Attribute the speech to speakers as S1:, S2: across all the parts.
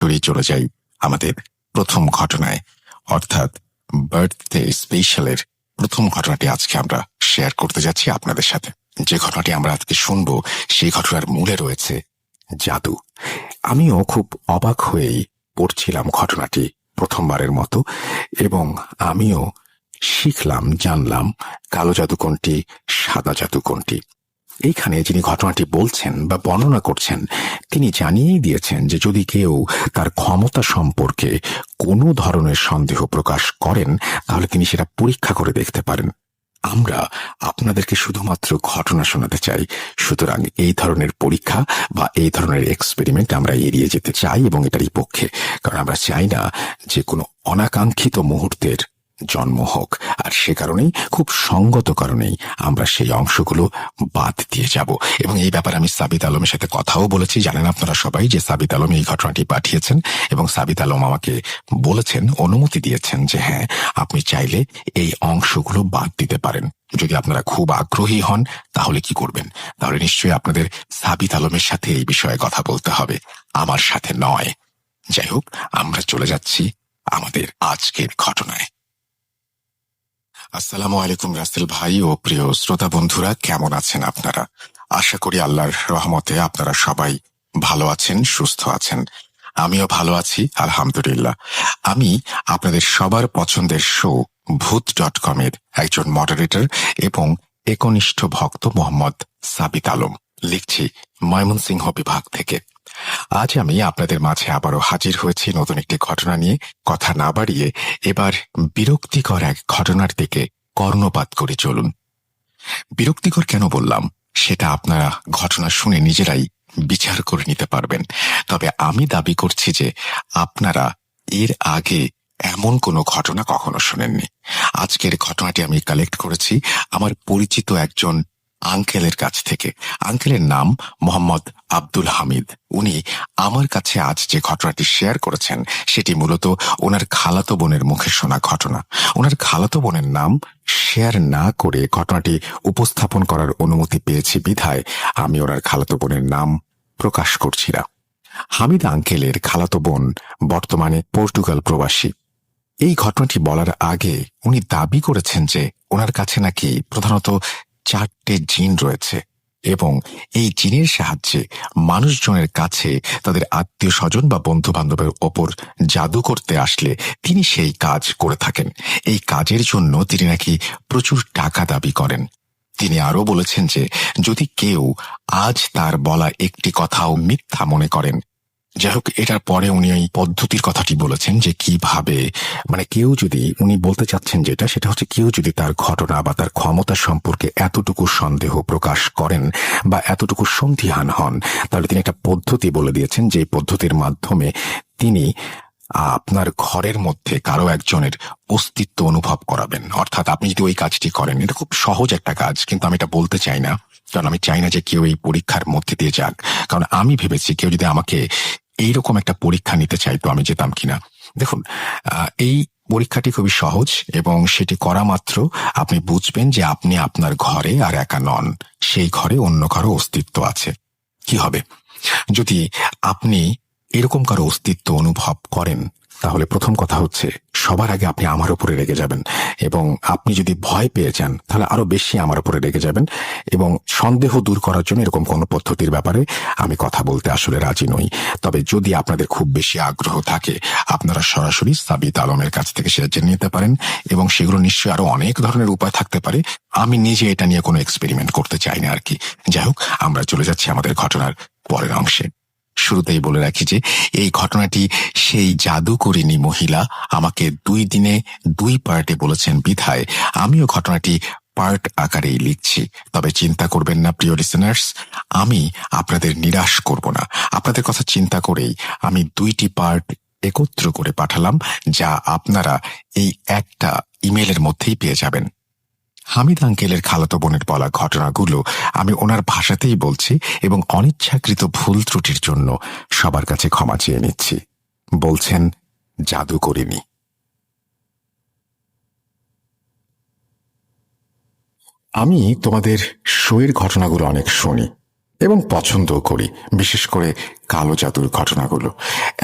S1: সরাসরি চলে যাই আমাদের প্রথম ঘটনায়, অর্থাৎ বার্থডে স্পেশালের প্রথম ঘটনাটি আজকে আমরা শেয়ার করতে যাচ্ছি আপনাদের সাথে। যে ঘটনাটি আমরা আজকে শুনবো সেই ঘটনার মূলে রয়েছে জাদু। আমিও খুব অবাক হয়েই পড়ছিলাম ঘটনাটি প্রথমবারের মতো, এবং আমিও শিখলাম, জানলাম কালো জাদু কোনটি, সাদা জাদু কোনটি। এইখানে যিনি ঘটনাটি বলছেন বা বর্ণনা করছেন তিনি জানিয়েই দিয়েছেন যে যদি কেউ তার ক্ষমতা সম্পর্কে কোনো ধরনের সন্দেহ প্রকাশ করেন তাহলে তিনি সেটা পরীক্ষা করে দেখতে পারেন। আমরা আপনাদেরকে শুধুমাত্র ঘটনা শোনাতে চাই, সুতরাং এই ধরনের পরীক্ষা বা এই ধরনের এক্সপেরিমেন্ট আমরা এড়িয়ে যেতে চাই এবং এটারই পক্ষে, কারণ আমরা চাই না যে কোনো অনাকাঙ্ক্ষিত মুহূর্তের জন্ম হোক। আর সে কারণেই, খুব সঙ্গত কারণেই আমরা সেই অংশগুলো বাদ দিয়ে যাব। এবং এই ব্যাপারে আমি সাবিত আলমের সাথে কথাও বলেছি। জানেন আপনারা সবাই যে সাবিত আলম এই ঘটনাটি পাঠিয়েছেন এবং সাবিত আলম আমাকে বলেছেন, অনুমতি দিয়েছেন যে হ্যাঁ, আপনি চাইলে এই অংশগুলো বাদ দিতে পারেন। যদি আপনারা খুব আগ্রহী হন তাহলে কি করবেন? তাহলে নিশ্চয়ই আপনাদের সাবিত আলমের সাথে এই বিষয়ে কথা বলতে হবে, আমার সাথে নয়। যাই হোক, আমরা চলে যাচ্ছি আমাদের আজকের ঘটনায়। আসসালামু আলাইকুম রাসেল ভাই ও প্রিয় শ্রোতা বন্ধুরা, কেমন আছেন আপনারা? আশা করি আল্লাহর রহমতে আপনারা সবাই ভালো আছেন, সুস্থ আছেন। আমিও ভালো আছি, আলহামদুলিল্লাহ। আমি আপনাদের সবার পছন্দের শো ভূত.com এর একজন মডারেটর এবং একনিষ্ঠ ভক্ত মোহাম্মদ সাবিত আলম, লিখছি ময়মনসিংহ বিভাগ থেকে। আজ আমি আপনাদের মাঝে আবারও হাজির হয়েছি নতুন একটি ঘটনা নিয়ে। কথা না বাড়িয়ে এবার বিরক্তিকর এক ঘটনার দিকে কর্ণপাত করে চলুন। বিরক্তিকর কেন বললাম সেটা আপনারা ঘটনা শুনে নিজেরাই বিচার করে নিতে পারবেন। তবে আমি দাবি করছি যে আপনারা এর আগে এমন কোনো ঘটনা কখনো শোনেননি। আজকের ঘটনাটি আমি কালেক্ট করেছি আমার পরিচিত একজন আঙ্কেলের কাছ থেকে। আঙ্কেলের নাম মোহাম্মদ আব্দুল হামিদ। উনি আমার কাছে আজ যে ঘটনাটি শেয়ার করেছেন সেটি মূলত ওনার খালাতো বোনের মুখে শোনা ঘটনা। ওনার খালাতো বোনের নাম শেয়ার না করে ঘটনাটি উপস্থাপন করার অনুমতি পেয়েছি বিধায় আমি ওনার খালাতো বোনের নাম প্রকাশ করছি না। হামিদ আঙ্কেলের খালাতো বোন বর্তমানে পর্তুগাল প্রবাসী। এই ঘটনাটি বলার আগে উনি দাবি করেছেন যে ওনার কাছে নাকি প্রধানত 4টে জিন রয়েছে এবং এই জিনের সাহায্যে মানুষজনের কাছে তাদের আত্মীয় স্বজন বা বন্ধু বান্ধবের ওপর জাদু করতে আসলে তিনি সেই কাজ করে থাকেন। এই কাজের জন্য তিনি নাকি প্রচুর টাকা দাবি করেন। তিনি আরও বলেছেন যে যদি কেউ আজ তার বলা একটি কথাও মিথ্যা মনে করেন, যাই হোক, এটার পরে উনি এই পদ্ধতির কথাটি বলেছেন যে কিভাবে, মানে কেউ যদি, উনি বলতে চাচ্ছেন যেটা, সেটা হচ্ছে কেউ যদি তার ঘটনা বা তার ক্ষমতা সম্পর্কে এতটুকু সন্দেহ প্রকাশ করেন বা এতটুকু সন্দিহান হন, তাহলে তিনি একটা পদ্ধতি বলে দিয়েছেন যে পদ্ধতির মাধ্যমে তিনি আপনার ঘরের মধ্যে কারো একজনের অস্তিত্ব অনুভব করাবেন। অর্থাৎ আপনি যদি ওই কাজটি করেন, এটা খুব সহজ একটা কাজ, কিন্তু আমি এটা বলতে চাই না, কারণ আমি চাই না যে কেউ এই পরীক্ষার মধ্যে দিয়ে যাক। কারণ আমি ভেবেছি কেউ যদি আমাকে এইরকম একটা পরীক্ষা নিতে চাইতো আমি যেতাম কিনা। দেখুন, এই পরীক্ষাটি খুবই সহজ এবং সেটি করা মাত্র আপনি বুঝবেন যে আপনি আপনার ঘরে আর একা নন, সেই ঘরে অন্য কারো অস্তিত্ব আছে। কি হবে যদি আপনি এরকম কারো অস্তিত্ব অনুভব করেন? তাহলে প্রথম কথা হচ্ছে সবার আগে আপনি আমার উপরে রেগে যাবেন, এবং আপনি যদি ভয় পেয়ে যান তাহলে আরো বেশি আমার উপরে রেগে যাবেন। এবং সন্দেহ দূর করার জন্য এরকম কোনো পদ্ধতির ব্যাপারে আমি কথা বলতে আসলে রাজি নই। তবে যদি আপনাদের খুব বেশি আগ্রহ থাকে আপনারা সরাসরি সাবিত আলমের কাছ থেকে সেটা জেনে নিতে পারেন, এবং সেগুলো নিশ্চয়ই আরো অনেক ধরনের উপায় থাকতে পারে। আমি নিজে এটা নিয়ে কোনো এক্সপেরিমেন্ট করতে চাই না আর কি। যাই হোক, আমরা চলে যাচ্ছি আমাদের ঘটনার পরের অংশে। শুরুতেই বলে রাখি যে এই ঘটনাটি সেই জাদুকরিনী মহিলা আমাকে 2 দিনে 2 পার্টে বলেছেন বিধায় আমিও ঘটনাটি পার্ট আকারেই লিখছি। তবে চিন্তা করবেন না প্রিয় লিসেনার্স, আমি আপনাদের নিরাশ করব না। আপনাদের কথা চিন্তা করেই আমি 2টি পার্ট একত্র করে পাঠালাম, যা আপনারা এই একটা ইমেলের মধ্যেই পেয়ে যাবেন। হামিদ আঙ্কেলের খালাতো বোনের বলা ঘটনাগুলো আমি ওনার ভাষাতেই বলছি এবং অনিচ্ছাকৃত ভুল ত্রুটির জন্য সবার কাছে ক্ষমা চেয়ে নিচ্ছি। বলছেন জাদু করিনি। আমি তোমাদের শোয়ের ঘটনাগুলো অনেক শুনি, এবং পছন্দও করি, বিশেষ করে কালো জাদুর ঘটনাগুলো।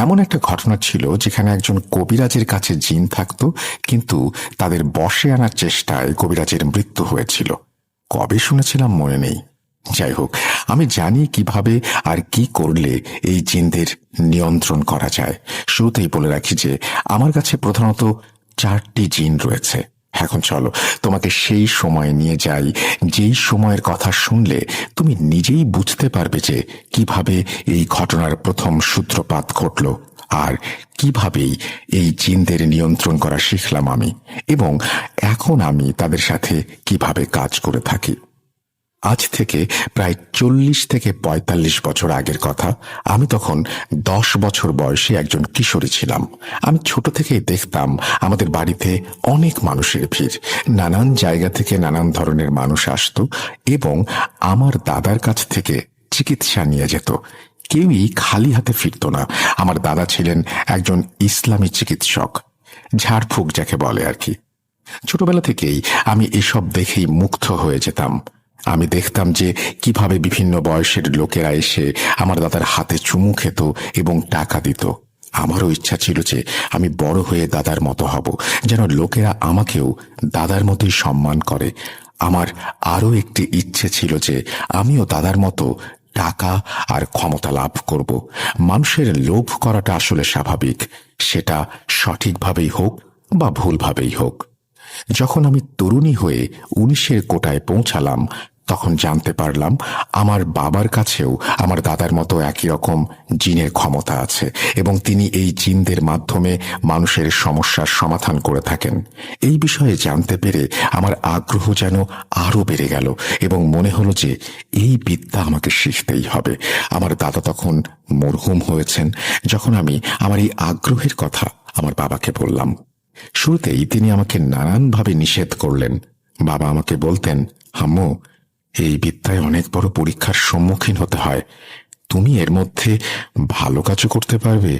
S1: এমন একটা ঘটনা ছিল যেখানে একজন কবিরাজের কাছে জিন থাকতো, কিন্তু তাদের বশে আনার চেষ্টায় কবিরাজের মৃত্যু হয়েছিল। কবে শুনেছিলাম মনে নেই। যাই হোক, আমি জানি কিভাবে আর কি করলে এই জিনদের নিয়ন্ত্রণ করা যায়। শুরুতেই বলে রাখি যে আমার কাছে প্রধানত 4টি জিন রয়েছে। এখন চলো তোমাকে সেই সময় নিয়ে যাই, যেই সময়ের কথা শুনলে তুমি নিজেই বুঝতে পারবে যে কিভাবে এই ঘটনার প্রথম সূত্রপাত ঘটল, আর কিভাবেই এই জিনদের নিয়ন্ত্রণ করা শিখলাম আমি, এবং এখন আমি তাদের সাথে কিভাবে কাজ করে থাকি। আজ থেকে প্রায় 40 থেকে 45 বছর আগের কথা। আমি তখন 10 বছর বয়সী একজন কিশোরী ছিলাম। আমি ছোট থেকেই দেখতাম আমাদের বাড়িতে অনেক মানুষের ভিড়। নানান জায়গা থেকে নানান ধরনের মানুষ আসতো এবং আমার দাদার কাছ থেকে চিকিৎসা নিয়ে যেত। কেউই খালি হাতে ফিরত না। আমার দাদা ছিলেন একজন ইসলামী চিকিৎসক, ঝাড়ফুঁক যাকে বলে আর কি। ছোটবেলা থেকেই আমি এসব দেখেই মুগ্ধ হয়ে যেতাম। আমি দেখতাম যে কিভাবে বিভিন্ন বয়সের লোকেরা এসে আমার দাদার হাতে চুমু খেত এবং টাকা দিত। আমারও ইচ্ছা ছিল যে আমি বড় হয়ে দাদার মতো হব, যেন লোকেরা আমাকেও দাদার মতোই সম্মান করে। আমার আরও একটি ইচ্ছে ছিল যে আমিও দাদার মতো টাকা আর ক্ষমতা লাভ করব। মানুষের লোভ করাটা আসলে স্বাভাবিক, সেটা সঠিকভাবেই হোক বা ভুলভাবেই হোক। যখন আমি তরুণী হয়ে 19-এর কোটায় পৌঁছালাম, তখন জানতে পারলাম আমার বাবার কাছেও আমার দাদার মতো একই রকম জিনের ক্ষমতা আছে এবং তিনি এই জিনদের মাধ্যমে মানুষের সমস্যার সমাধান করে থাকেন। এই বিষয়ে জানতে পেরে আমার আগ্রহ যেন আরও বেড়ে গেল এবং মনে হলো যে এই বিদ্যা আমাকে শিখতেই হবে। আমার দাদা তখন মরহুম হয়েছেন। যখন আমি আমার এই আগ্রহের কথা আমার বাবাকে বললাম, শুরুতেই তিনি আমাকে নানানভাবে নিষেধ করলেন। বাবা আমাকে বলতেন, হাম্মু, এই বিদ্যায় অনেক বড় পরীক্ষার সম্মুখীন হতে হয়। তুমি এর মধ্যে ভালো কাজও করতে পারবে,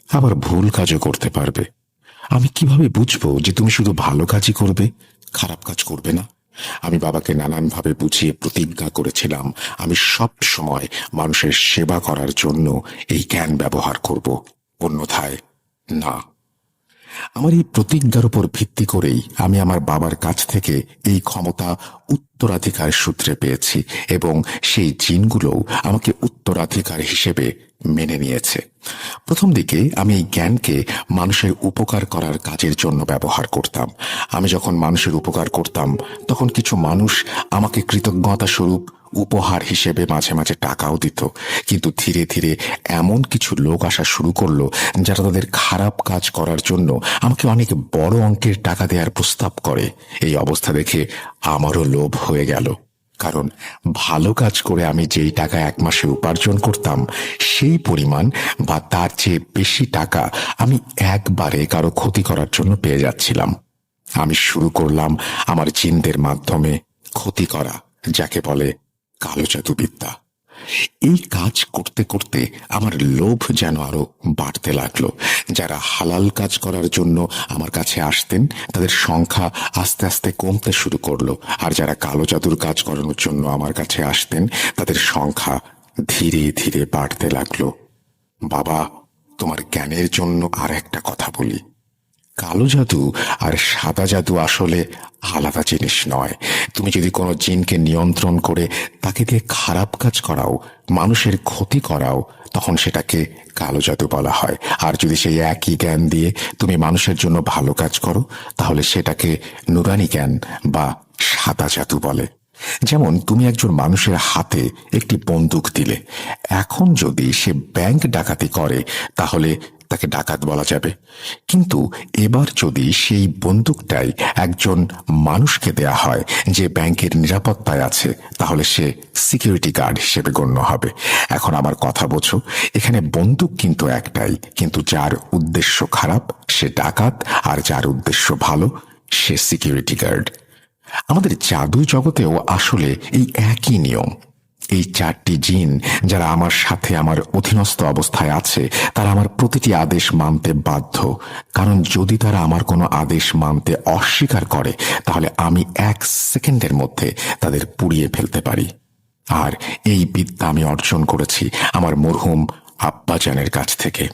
S1: আবার ভুল কাজও করতে পারবে। আমি কিভাবে বুঝবো যে তুমি শুধু ভালো কাজই করবে, খারাপ কাজ করবে না? আমি বাবাকে নানানভাবে বুঝিয়ে প্রতিজ্ঞা করেছিলাম আমি সব সময় মানুষের সেবা করার জন্য এই জ্ঞান ব্যবহার করব, অন্যথায় না। আমার এই প্রতিজ্ঞার উপর ভিত্তি করেই আমি আমার বাবার কাছ থেকে এই ক্ষমতা উত্তরাধিকার সূত্রে পেয়েছি এবং সেই জিনগুলোও আমাকে উত্তরাধিকার হিসেবে মেনে নিয়েছে। প্রথম দিকে আমি এই জ্ঞানকে মানুষের উপকার করার কাজের জন্য ব্যবহার করতাম। আমি যখন মানুষের উপকার করতাম, তখন কিছু মানুষ আমাকে কৃতজ্ঞতা স্বরূপ উপহার হিসেবে মাঝে মাঝে টাকাও দিত। কিন্তু ধীরে ধীরে এমন কিছু লোক আসা শুরু করলো যারা তাদের খারাপ কাজ করার জন্য আমাকে অনেক বড় অঙ্কের টাকা দেওয়ার প্রস্তাব করে। এই অবস্থা দেখে আমারও লোভ হয়ে গেল, কারণ ভালো কাজ করে আমি যেই টাকা এক মাসে উপার্জন করতাম, সেই পরিমাণ বা তার চেয়ে বেশি টাকা আমি একবারে কারো ক্ষতি করার জন্য পেয়ে যাচ্ছিলাম। আমি শুরু করলাম আমার জিনদের মাধ্যমে ক্ষতি করা, যাকে বলে কালো জাদুবিদ্যা। এই কাজ করতে করতে আমার লোভ যেন আরো বাড়তে লাগলো। যারা হালাল কাজ করার জন্য আমার কাছে আসতেন, তাদের সংখ্যা আস্তে আস্তে কমতে শুরু করলো, আর যারা কালো জাদুর কাজ করানোর জন্য আমার কাছে আসতেন, তাদের সংখ্যা ধীরে ধীরে বাড়তে লাগলো। বাবা, তোমার জ্ঞানের জন্য আর একটা কথা বলি। কালো জাদু আর সাদা জাদু আসলে আলাদা জিনিস নয়। তুমি যদি কোনো জিনকে নিয়ন্ত্রণ করে তাকে দিয়ে খারাপ কাজ করাও, মানুষের ক্ষতি করাও, তখন সেটাকে কালো জাদু বলা হয়। আর যদি সেই একই জ্ঞান দিয়ে তুমি মানুষের জন্য ভালো কাজ করো, তাহলে সেটাকে নুরানি জ্ঞান বা সাদা জাদু বলে। যেমন তুমি একজন মানুষের হাতে একটি বন্দুক দিলে, এখন যদি সে ব্যাংক ডাকাতি করে তাহলে তাকে ডাকাত বলা যাবে। কিন্তু এবার যদি সেই বন্দুকটাই একজন মানুষকে দেয়া হয় যে ব্যাংকের নিরাপত্তায় আছে, তাহলে সে সিকিউরিটি গার্ড হিসেবে গণ্য হবে। এখন আমার কথা বোঝো, এখানে বন্দুক কিন্তু একটাই, কিন্তু যার উদ্দেশ্য খারাপ সে ডাকাত, আর যার উদ্দেশ্য ভালো সে সিকিউরিটি গার্ড। আমাদের জাদু জগতেও আসলে এই একই নিয়ম। এই 4টি জিন যারা আমার সাথে আমার অধীনস্থ অবস্থায় আছে, তারা আমার প্রতিটি আদেশ মানতে বাধ্য, কারণ যদি তারা আমার কোনো আদেশ মানতে অস্বীকার করে, তাহলে আমি 1 সেকেন্ডের মধ্যে তাদের পুড়িয়ে ফেলতে পারি। আর এই বিদ্যা আমি অর্জন করেছি আমার মরহুম আব্বাজানের কাছ থেকে।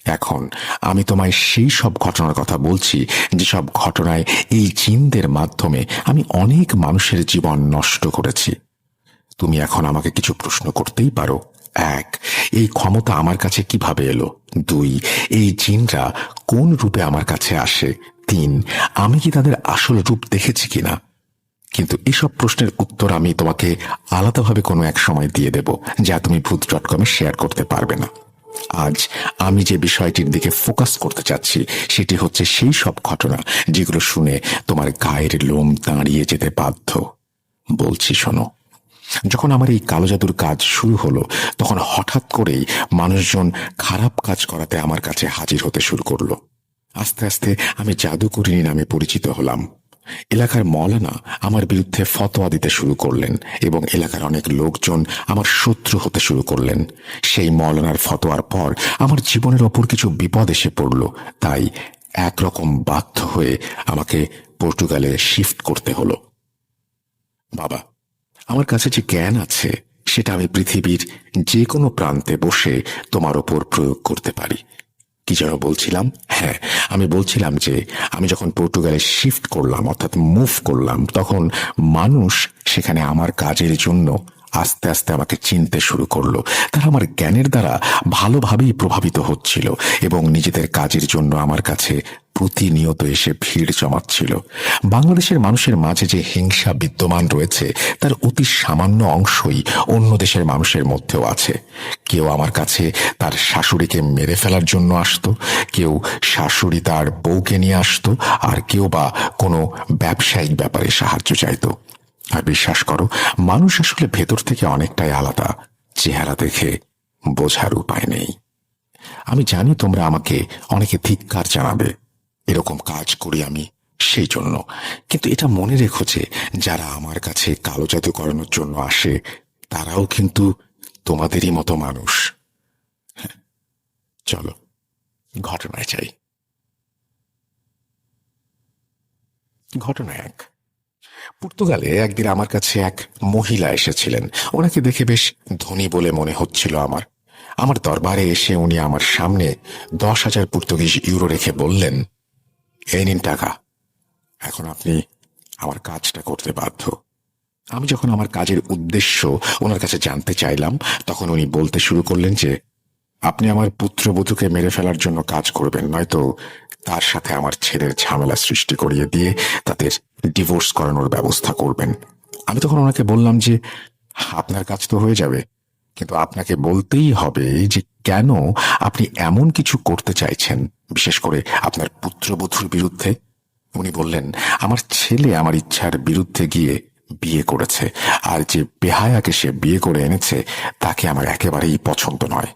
S1: এখন আমি তোমায় সেই সব ঘটনার কথা বলছি যেসব ঘটনায় এই জিনদের মাধ্যমে আমি অনেক মানুষের জীবন নষ্ট করেছি। তুমি এখন আমাকে কিছু প্রশ্ন করতেই পারো। 1, এই ক্ষমতা আমার কাছে কিভাবে এলো? 2, এই জিনরা কোন রূপে আমার কাছে আসে? 3, আমি কি তাদের আসল রূপ দেখেছি কিনা? কিন্তু এসব প্রশ্নের উত্তর আমি তোমাকে আলাদাভাবে কোনো এক সময় দিয়ে দেব, যা তুমি ভূত.কমে শেয়ার করতে পারবে না। আজ আমি যে বিষয়টির দিকে ফোকাস করতে চাচ্ছি সেটি হচ্ছে সেই সব ঘটনা যেগুলো শুনে তোমার গায়ের লোম দাঁড়িয়ে যেতে বাধ্য। বলছি শোনো। যখন আমার এই কালো জাদুর কাজ শুরু হলো, তখন হঠাৎ করেই মানুষজন খারাপ কাজ করাতে আমার কাছে হাজির হতে শুরু করলো। আস্তে আস্তে আমি জাদুকরিনী নামে পরিচিত হলাম। এলাকার মওলানা আমার বিরুদ্ধে ফতোয়া দিতে শুরু করলেন এবং এলাকার অনেক লোকজন আমার শত্রু হতে শুরু করলেন। সেই মওলানার ফতোয়ার পর আমার জীবনের ওপর কিছু বিপদ এসে পড়ল। তাই একরকম বাধ্য হয়ে আমাকে পর্তুগালে শিফট করতে হলো। বাবা, আমার কাছে যে জ্ঞান আছে সেটা আমি পৃথিবীর যে কোনো প্রান্তে বসে তোমার ওপর প্রয়োগ করতে পারি। কি যেন বলছিলাম? হ্যাঁ, আমি বলছিলাম যে আমি যখন পর্তুগালে শিফট করলাম, অর্থাৎ মুভ করলাম, তখন মানুষ সেখানে আমার কাজের জন্য আস্তে আস্তে আমাকে চিনতে শুরু করলো। তারা আমার জ্ঞানের দ্বারা ভালোভাবেই প্রভাবিত হচ্ছিল এবং নিজেদের কাজের জন্য আমার কাছে প্রতিনিয়ত এসে ভিড় জমাচ্ছিল। বাংলাদেশের মানুষের মাঝে যে হিংসা বিদ্যমান রয়েছে তার অতি সামান্য অংশই অন্য দেশের মানুষের মধ্যেও আছে। কেউ আমার কাছে তার শাশুড়িকে মেরে ফেলার জন্য আসতো, কেউ শাশুড়ি তার বউকে নিয়ে আসতো, আর কেউ বা কোনো ব্যবসায়িক ব্যাপারে সাহায্য চাইতো। আর বিশ্বাস করো, মানুষ আসলে ভেতর থেকে অনেকটাই আলাদা, চেহারা দেখে বোঝার উপায় নেই। আমি জানি তোমরা আমাকে অনেকে ধিক্কার জানাবে, এরকম কাজ করি আমি সেই জন্য। কিন্তু এটা মনে রেখো যে যারা আমার কাছে কালো জাদু করানোর জন্য আসে তারাও কিন্তু তোমাদেরই মতো মানুষ। চলো ঘটনায় যাই। ঘটনা 1, পর্তুগালে একদিন আমার কাছে এক মহিলা এসেছিলেন। ওনাকে দেখে বেশ ধনী বলে মনে হচ্ছিল আমার দরবারে এসে উনি আমার সামনে 10,000 পর্তুগিজ ইউরো রেখে বললেন, এই নিন টাকা, এখন আপনি আমার কাজটা করতে বাধ্য। আমি যখন আমার কাজের উদ্দেশ্য ওনার কাছে জানতে চাইলাম, তখন উনি বলতে শুরু করলেন যে আপনি আমার পুত্রবধূকে মেরে ফেলার জন্য কাজ করবেন, নয়তো তার সাথে আমার ছেলের ঝামেলা সৃষ্টি করিয়ে দিয়ে তাদের ডিভোর্স করানোর ব্যবস্থা করবেন। আমি তখন ওনাকে বললাম যে আপনার কাজ তো হয়ে যাবে, কিন্তু আপনাকে বলতেই হবে যে কেন আপনি এমন কিছু করতে চাইছেন, বিশেষ করে আপনার পুত্রবধূর বিরুদ্ধে। উনি বললেন, আমার ছেলে আমার ইচ্ছার বিরুদ্ধে গিয়ে বিয়ে করেছে, আর যে বেহায়াকে সে বিয়ে করে এনেছে তাকে আমার একেবারেই পছন্দ নয়।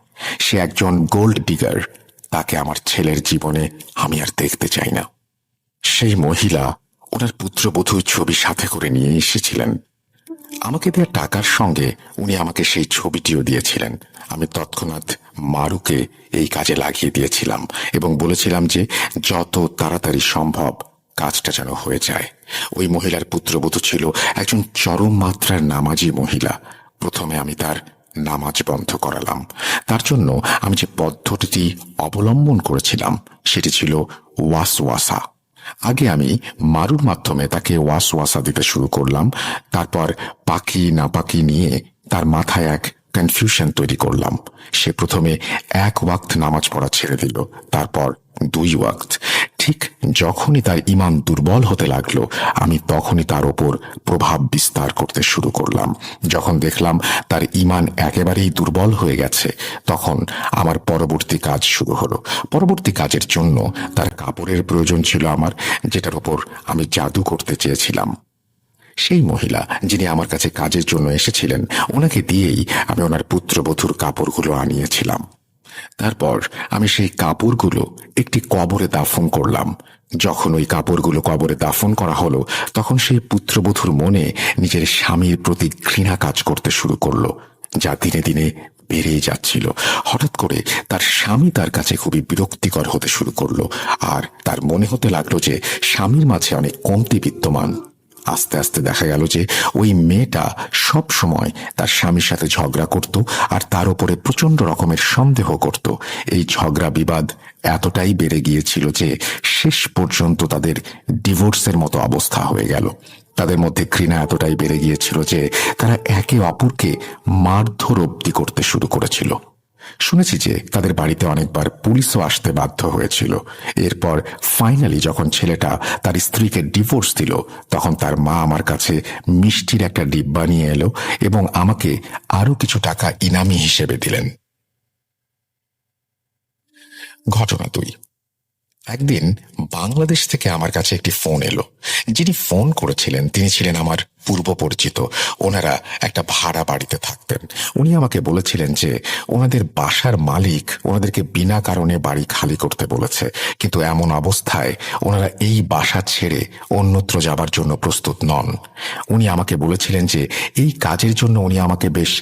S1: সে একজন গোল্ড ডিগার, তাকে আমার ছেলের জীবনে আমি আর দেখতে চাই না। সেই মহিলা ওনার পুত্রবধূর ছবি সাথে করে নিয়ে এসেছিলেন। আমাকে দেওয়া টাকার সঙ্গে উনি আমাকে সেই ছবিটিও দিয়েছিলেন। আমি তৎক্ষণাৎ মারুকে এই কাজে লাগিয়ে দিয়েছিলাম এবং বলেছিলাম যে যত তাড়াতাড়ি সম্ভব কাজটা যেন হয়ে যায়। ওই মহিলার পুত্রবধূ ছিল একজন চরম মাত্রার নামাজি মহিলা। প্রথমে আমি তার নামাজ বন্ধ করালাম। তার জন্য আমি যে পদ্ধতিটি অবলম্বন করেছিলাম সেটি ছিল ওয়াসওয়াসা। আগে আমি মারুর মাধ্যমে তাকে ওয়াসওয়াসা দিতে শুরু করলাম। তারপর পাকি নাপাকি নিয়ে তার মাথায় এক কনফিউশন তৈরি করলাম। সে প্রথমে 1 ওয়াক্ত নামাজ পড়া ছেড়ে দিল, তারপর 2 ওয়াক্ত। ঠিক যখনই তার ঈমান দুর্বল হতে লাগলো, আমি তখনই তার ওপর প্রভাব বিস্তার করতে শুরু করলাম। যখন দেখলাম তার ঈমান একেবারেই দুর্বল হয়ে গেছে, তখন আমার পরবর্তী কাজ শুরু হলো। পরবর্তী কাজের জন্য তার কাপড়ের প্রয়োজন ছিল আমার, যেটার ওপর আমি জাদু করতে চেয়েছিলাম। সেই মহিলা যিনি আমার কাছে কাজের জন্য এসেছিলেন, ওনাকে দিয়েই আমি ওনার পুত্রবধূর কাপড়গুলো আনিয়েছিলাম। তারপর আমি সেই কাপড়গুলো একটি কবরে দাফন করলাম। যখন ওই কাপড়গুলো কবরে দাফন করা হলো, তখন সেই পুত্রবধূর মনে নিজের স্বামীর প্রতি ঘৃণা কাজ করতে শুরু করলো, যা দিনে দিনে বেড়েই যাচ্ছিল। হঠাৎ করে তার স্বামী তার কাছে খুবই বিরক্তিকর হতে শুরু করলো, আর তার মনে হতে লাগলো যে স্বামীর মাঝে অনেক কমতি বিদ্যমান। আস্তে আস্তে দেখা গেল যে ওই মেয়েটা সব সময় তার স্বামীর সাথে ঝগড়া করত আর তার উপরে প্রচন্ড রকমের সন্দেহ করত। এই ঝগড়া বিবাদ এতটাই বেড়ে গিয়েছিল যে শেষ পর্যন্ত তাদের ডিভোর্সের মতো অবস্থা হয়ে গেল। তাদের মধ্যে ঘৃণা এতটাই বেড়ে গিয়েছিল যে তারা একে অপরকে মারধর অব্দি করতে শুরু করেছিল। শুনেছি যে তাদের বাড়িতে অনেকবার পুলিশও আসতে বাধ্য হয়েছিল। এরপর ফাইনালি যখন ছেলেটা তার স্ত্রীকে ডিভোর্স দিল, তখন তার মা আমার কাছে মিষ্টির একটা ডিব্বা নিয়ে এলো এবং আমাকে আরো কিছু টাকা ইনামি হিসেবে দিলেন। ঘটনা 2। একদিন বাংলাদেশ থেকে আমার কাছে একটি ফোন এলো। যিনি ফোন করেছিলেন তিনি ছিলেন আমার পূর্ব পরিচিত। ওনারা একটা ভাড়া বাড়িতে থাকতেন। উনি আমাকে বলেছিলেন যে ওনাদের বাসার মালিক ওনাদেরকে বিনা কারণে বাড়ি খালি করতে বলেছে, কিন্তু এমন অবস্থায় ওনারা এই বাসা ছেড়ে অন্যত্র যাবার জন্য প্রস্তুত নন। উনি আমাকে বলেছিলেন যে এই কাজের জন্য উনি আমাকে বেশ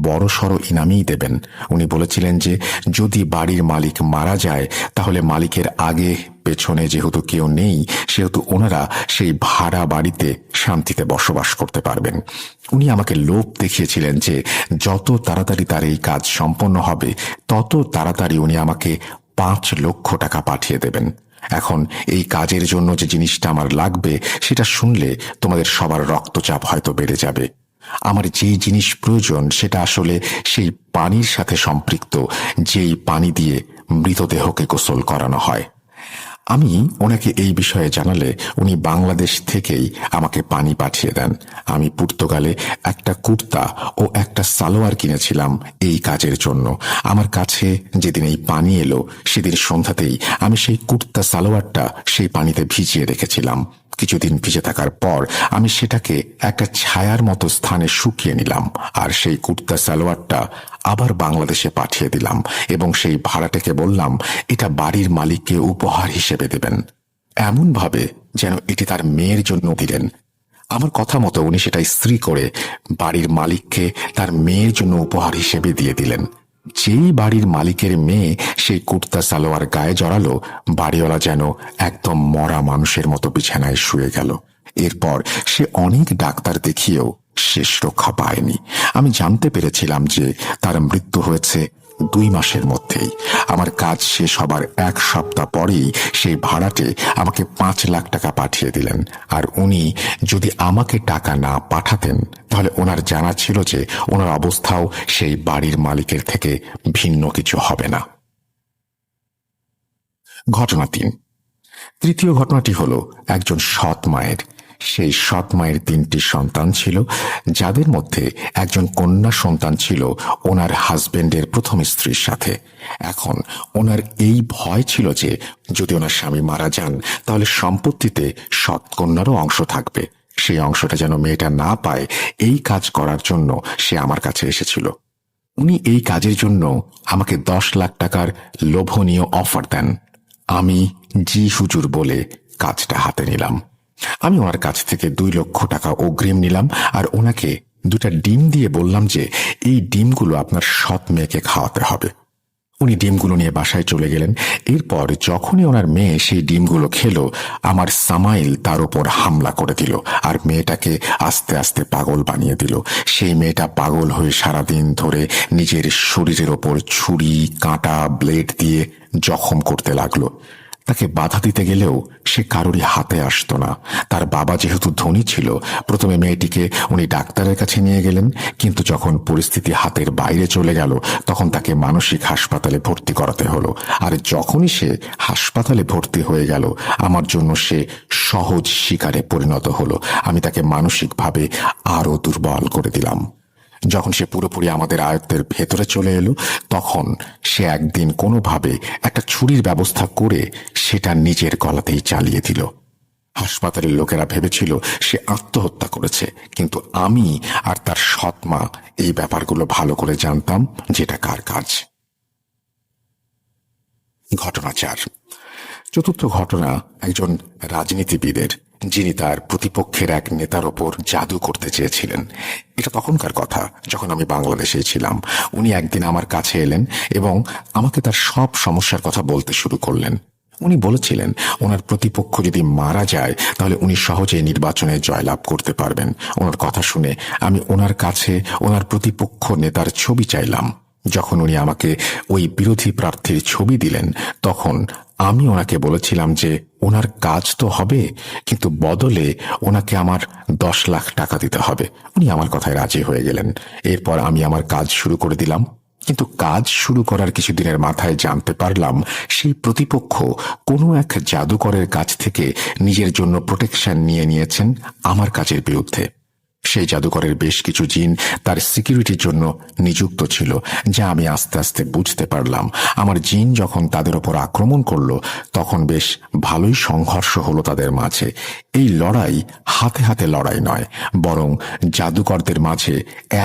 S1: বড়সড় ইনামই দেবেন। উনি বলেছিলেন যে যদি বাড়ির মালিক মারা যায় তাহলে মালিকের আগে পেছনে যেহেতু কেউ নেই, সেহেতু ওনারা সেই ভাড়া বাড়িতে শান্তিতে বসবাস করতে পারবেন। উনি আমাকে লোভ দেখিয়েছিলেন যে যত তাড়াতাড়ি তার এই কাজ সম্পন্ন হবে তত তাড়াতাড়ি উনি আমাকে 5 লক্ষ টাকা পাঠিয়ে দেবেন। এখন এই কাজের জন্য যে জিনিসটা আমার লাগবে সেটা শুনলে তোমাদের সবার রক্তচাপ হয়তো বেড়ে যাবে। আমার যেই জিনিস প্রয়োজন সেটা আসলে সেই পানির সাথে সম্পৃক্ত, যেই পানি দিয়ে মৃতদেহকে গোসল করানো হয়। আমি ওনাকে এই বিষয়ে জানালে উনি বাংলাদেশ থেকেই আমাকে পানি পাঠিয়ে দেন। আমি পর্তুগালে একটা কুর্তা ও একটা সালোয়ার কিনেছিলাম এই কাজের জন্য। আমার কাছে যেদিন এই পানি এলো সেদিন সন্ধ্যাতেই আমি সেই কুর্তা সালোয়ারটা সেই পানিতে ভিজিয়ে রেখেছিলাম। কিছুদিন ভিজে থাকার পর আমি সেটাকে একটা ছায়ার মতো স্থানে শুকিয়ে নিলাম আর সেই কুর্তা সালোয়ারটা আবার বাংলাদেশে পাঠিয়ে দিলাম এবং সেই ভাড়াটাকে বললাম এটা বাড়ির মালিককে উপহার হিসেবে দেবেন, এমন ভাবে যেন এটি তার মেয়ের জন্য দিলেন। আমার কথা মতো উনি সেটা ইস্ত্রি করে বাড়ির মালিককে তার মেয়ের জন্য উপহার হিসেবে দিয়ে দিলেন। যেই বাড়ির মালিকের মেয়ে সেই কুর্তা সালোয়ার গায়ে জড়ালো, বাড়িওয়ালা যেন একদম মরা মানুষের মতো বিছানায় শুয়ে গেল। এরপর সে অনেক ডাক্তার দেখিয়েও শেষ রক্ষা পায়নি। আমি জানতে পেরেছিলাম যে তার মৃত্যু হয়েছে 2 মাসের মধ্যেই। আমার কাজ শেষ হবার 1 সপ্তাহ পরেই সেই ভাড়াটে আমাকে 5 লাখ টাকা পাঠিয়ে দিলেন। আর উনি যদি আমাকে টাকা না পাঠাতেন তাহলে ওনার জানা ছিল যে ওনার অবস্থাও সেই বাড়ির মালিকের থেকে ভিন্ন কিছু হবে না। ঘটনা 3। তৃতীয় ঘটনাটি হলো একজন সৎ মায়ের। সেই সৎ মায়ের 3টি সন্তান ছিল, যাদের মধ্যে একজন কন্যা সন্তান ছিল ওনার হাজবেন্ডের প্রথম স্ত্রীর সাথে। এখন ওনার এই ভয় ছিল যে যদি ওনার স্বামী মারা যান তাহলে সম্পত্তিতে সৎ কন্যারও অংশ থাকবে। সেই অংশটা যেন মেয়েটা না পায়, এই কাজ করার জন্য সে আমার কাছে এসেছিল। উনি এই কাজের জন্য আমাকে 10 লাখ টাকার লোভনীয় অফার দেন। আমি জি হুজুর বলে কাজটা হাতে নিলাম। আমি ওনার কাছ থেকে 2 লক্ষ টাকা অগ্রিম নিলাম আর ওনাকে 2টা ডিম দিয়ে বললাম যে এই ডিমগুলো আপনার সৎ মেয়েকে খাওয়াতে হবে। উনি ডিমগুলো নিয়ে বাসায় চলে গেলেন। এরপর যখনই ওনার মেয়ে সেই ডিমগুলো খেলো, আমার সামাইল তার উপর হামলা করে দিল আর মেয়েটাকে আস্তে আস্তে পাগল বানিয়ে দিল। সেই মেয়েটা পাগল হয়ে সারাদিন ধরে নিজের শরীরের ওপর ছুরি, কাঁটা, ব্লেড দিয়ে জখম করতে লাগলো। তাকে বাধা দিতে গেলেও সে কারোরই হাতে আসতো না। তার বাবা যেহেতু ধনী ছিল, প্রথমে মেয়েটিকে উনি ডাক্তারের কাছে নিয়ে গেলেন, কিন্তু যখন পরিস্থিতি হাতের বাইরে চলে গেল তখন তাকে মানসিক হাসপাতালে ভর্তি করাতে হলো। আর যখনই সে হাসপাতালে ভর্তি হয়ে গেল আমার জন্য সে সহজ শিকারে পরিণত হলো। আমি তাকে মানসিকভাবে আরো দুর্বল করে দিলাম। যখন সে পুরোপুরি আমাদের আয়ত্তের ভেতরে চলে এলো তখন সে একদিন কোনোভাবে একটা ছুরির ব্যবস্থা করে সেটা নিজের গলাতেই চালিয়ে দিল। হাসপাতালের লোকেরা ভেবেছিল সে আত্মহত্যা করেছে, কিন্তু আমি আর তার সৎ মা এই ব্যাপারগুলো ভালো করে জানতাম যেটা কার কাজ। ঘটনা 4। চতুর্থ ঘটনা একজন রাজনীতিবিদের, যিনি তার প্রতিপক্ষের এক নেতার ওপর জাদু করতে চেয়েছিলেন। এটা তখনকার কথা যখন আমি বাংলাদেশে ছিলাম। উনি একদিন আমার কাছে এলেন এবং আমাকে তার সব সমস্যার কথা বলতে শুরু করলেন। উনি বলেছিলেন ওনার প্রতিপক্ষ যদি মারা যায় তাহলে উনি সহজেই নির্বাচনে জয়লাভ করতে পারবেন। ওনার কথা শুনে আমি ওনার কাছে ওনার প্রতিপক্ষ নেতার ছবি চাইলাম। যখন উনি আমাকে ওই বিরোধী প্রার্থীর ছবি দিলেন তখন আমি ওনাকে বলেছিলাম যে ওনার কাজ তো হবে, কিন্তু বদলে ওনাকে আমার 10 লাখ টাকা দিতে হবে। উনি আমার কথায় রাজি হয়ে গেলেন। এরপর আমি আমার কাজ শুরু করে দিলাম। কিন্তু কাজ শুরু করার কিছুদিনের মাথায় জানতে পারলাম সেই প্রতিপক্ষ কোনো এক জাদুকরের কাছ থেকে নিজের জন্য প্রোটেকশন নিয়ে নিয়েছেন আমার কাজের বিরুদ্ধে। সেই জাদুকরের বেশ কিছু জিন তার সিকিউরিটির জন্য নিযুক্ত ছিল, যা আমি আস্তে আস্তে বুঝতে পারলাম। আমার জিন যখন তাদের ওপর আক্রমণ করলো তখন বেশ ভালোই সংঘর্ষ হলো তাদের মাঝে। এই লড়াই হাতে হাতে লড়াই নয়, বরং জাদুকরদের মাঝে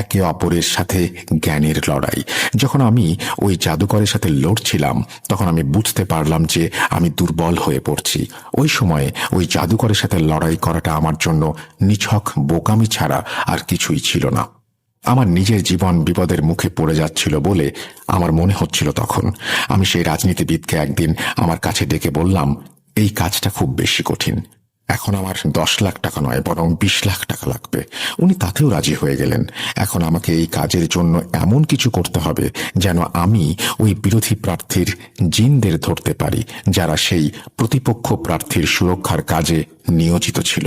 S1: একে অপরের সাথে জ্ঞানের লড়াই। যখন আমি ওই জাদুকরের সাথে লড়ছিলাম তখন আমি বুঝতে পারলাম যে আমি দুর্বল হয়ে পড়ছি। ওই সময়ে ওই জাদুকরের সাথে লড়াই করাটা আমার জন্য নিছক বোকামি ছাড়া আর কিছুই ছিল না। আমার নিজের জীবন বিপদের মুখে পড়ে যাচ্ছিল বলে আমার মনে হচ্ছিল। তখন আমি সেই রাজনীতিবিদকে একদিন আমার কাছে ডেকে বললাম, এই কাজটা খুব বেশি কঠিন, এখন আমার 10 লাখ টাকা নয় বরং 20 লাখ টাকা লাগবে। উনি তাতেও রাজি হয়ে গেলেন। এখন আমাকে এই কাজের জন্য এমন কিছু করতে হবে যেন আমি ওই বিরোধী প্রার্থীর জিনদের ধরতে পারি, যারা সেই প্রতিপক্ষ প্রার্থীর সুরক্ষার কাজে নিয়োজিত ছিল।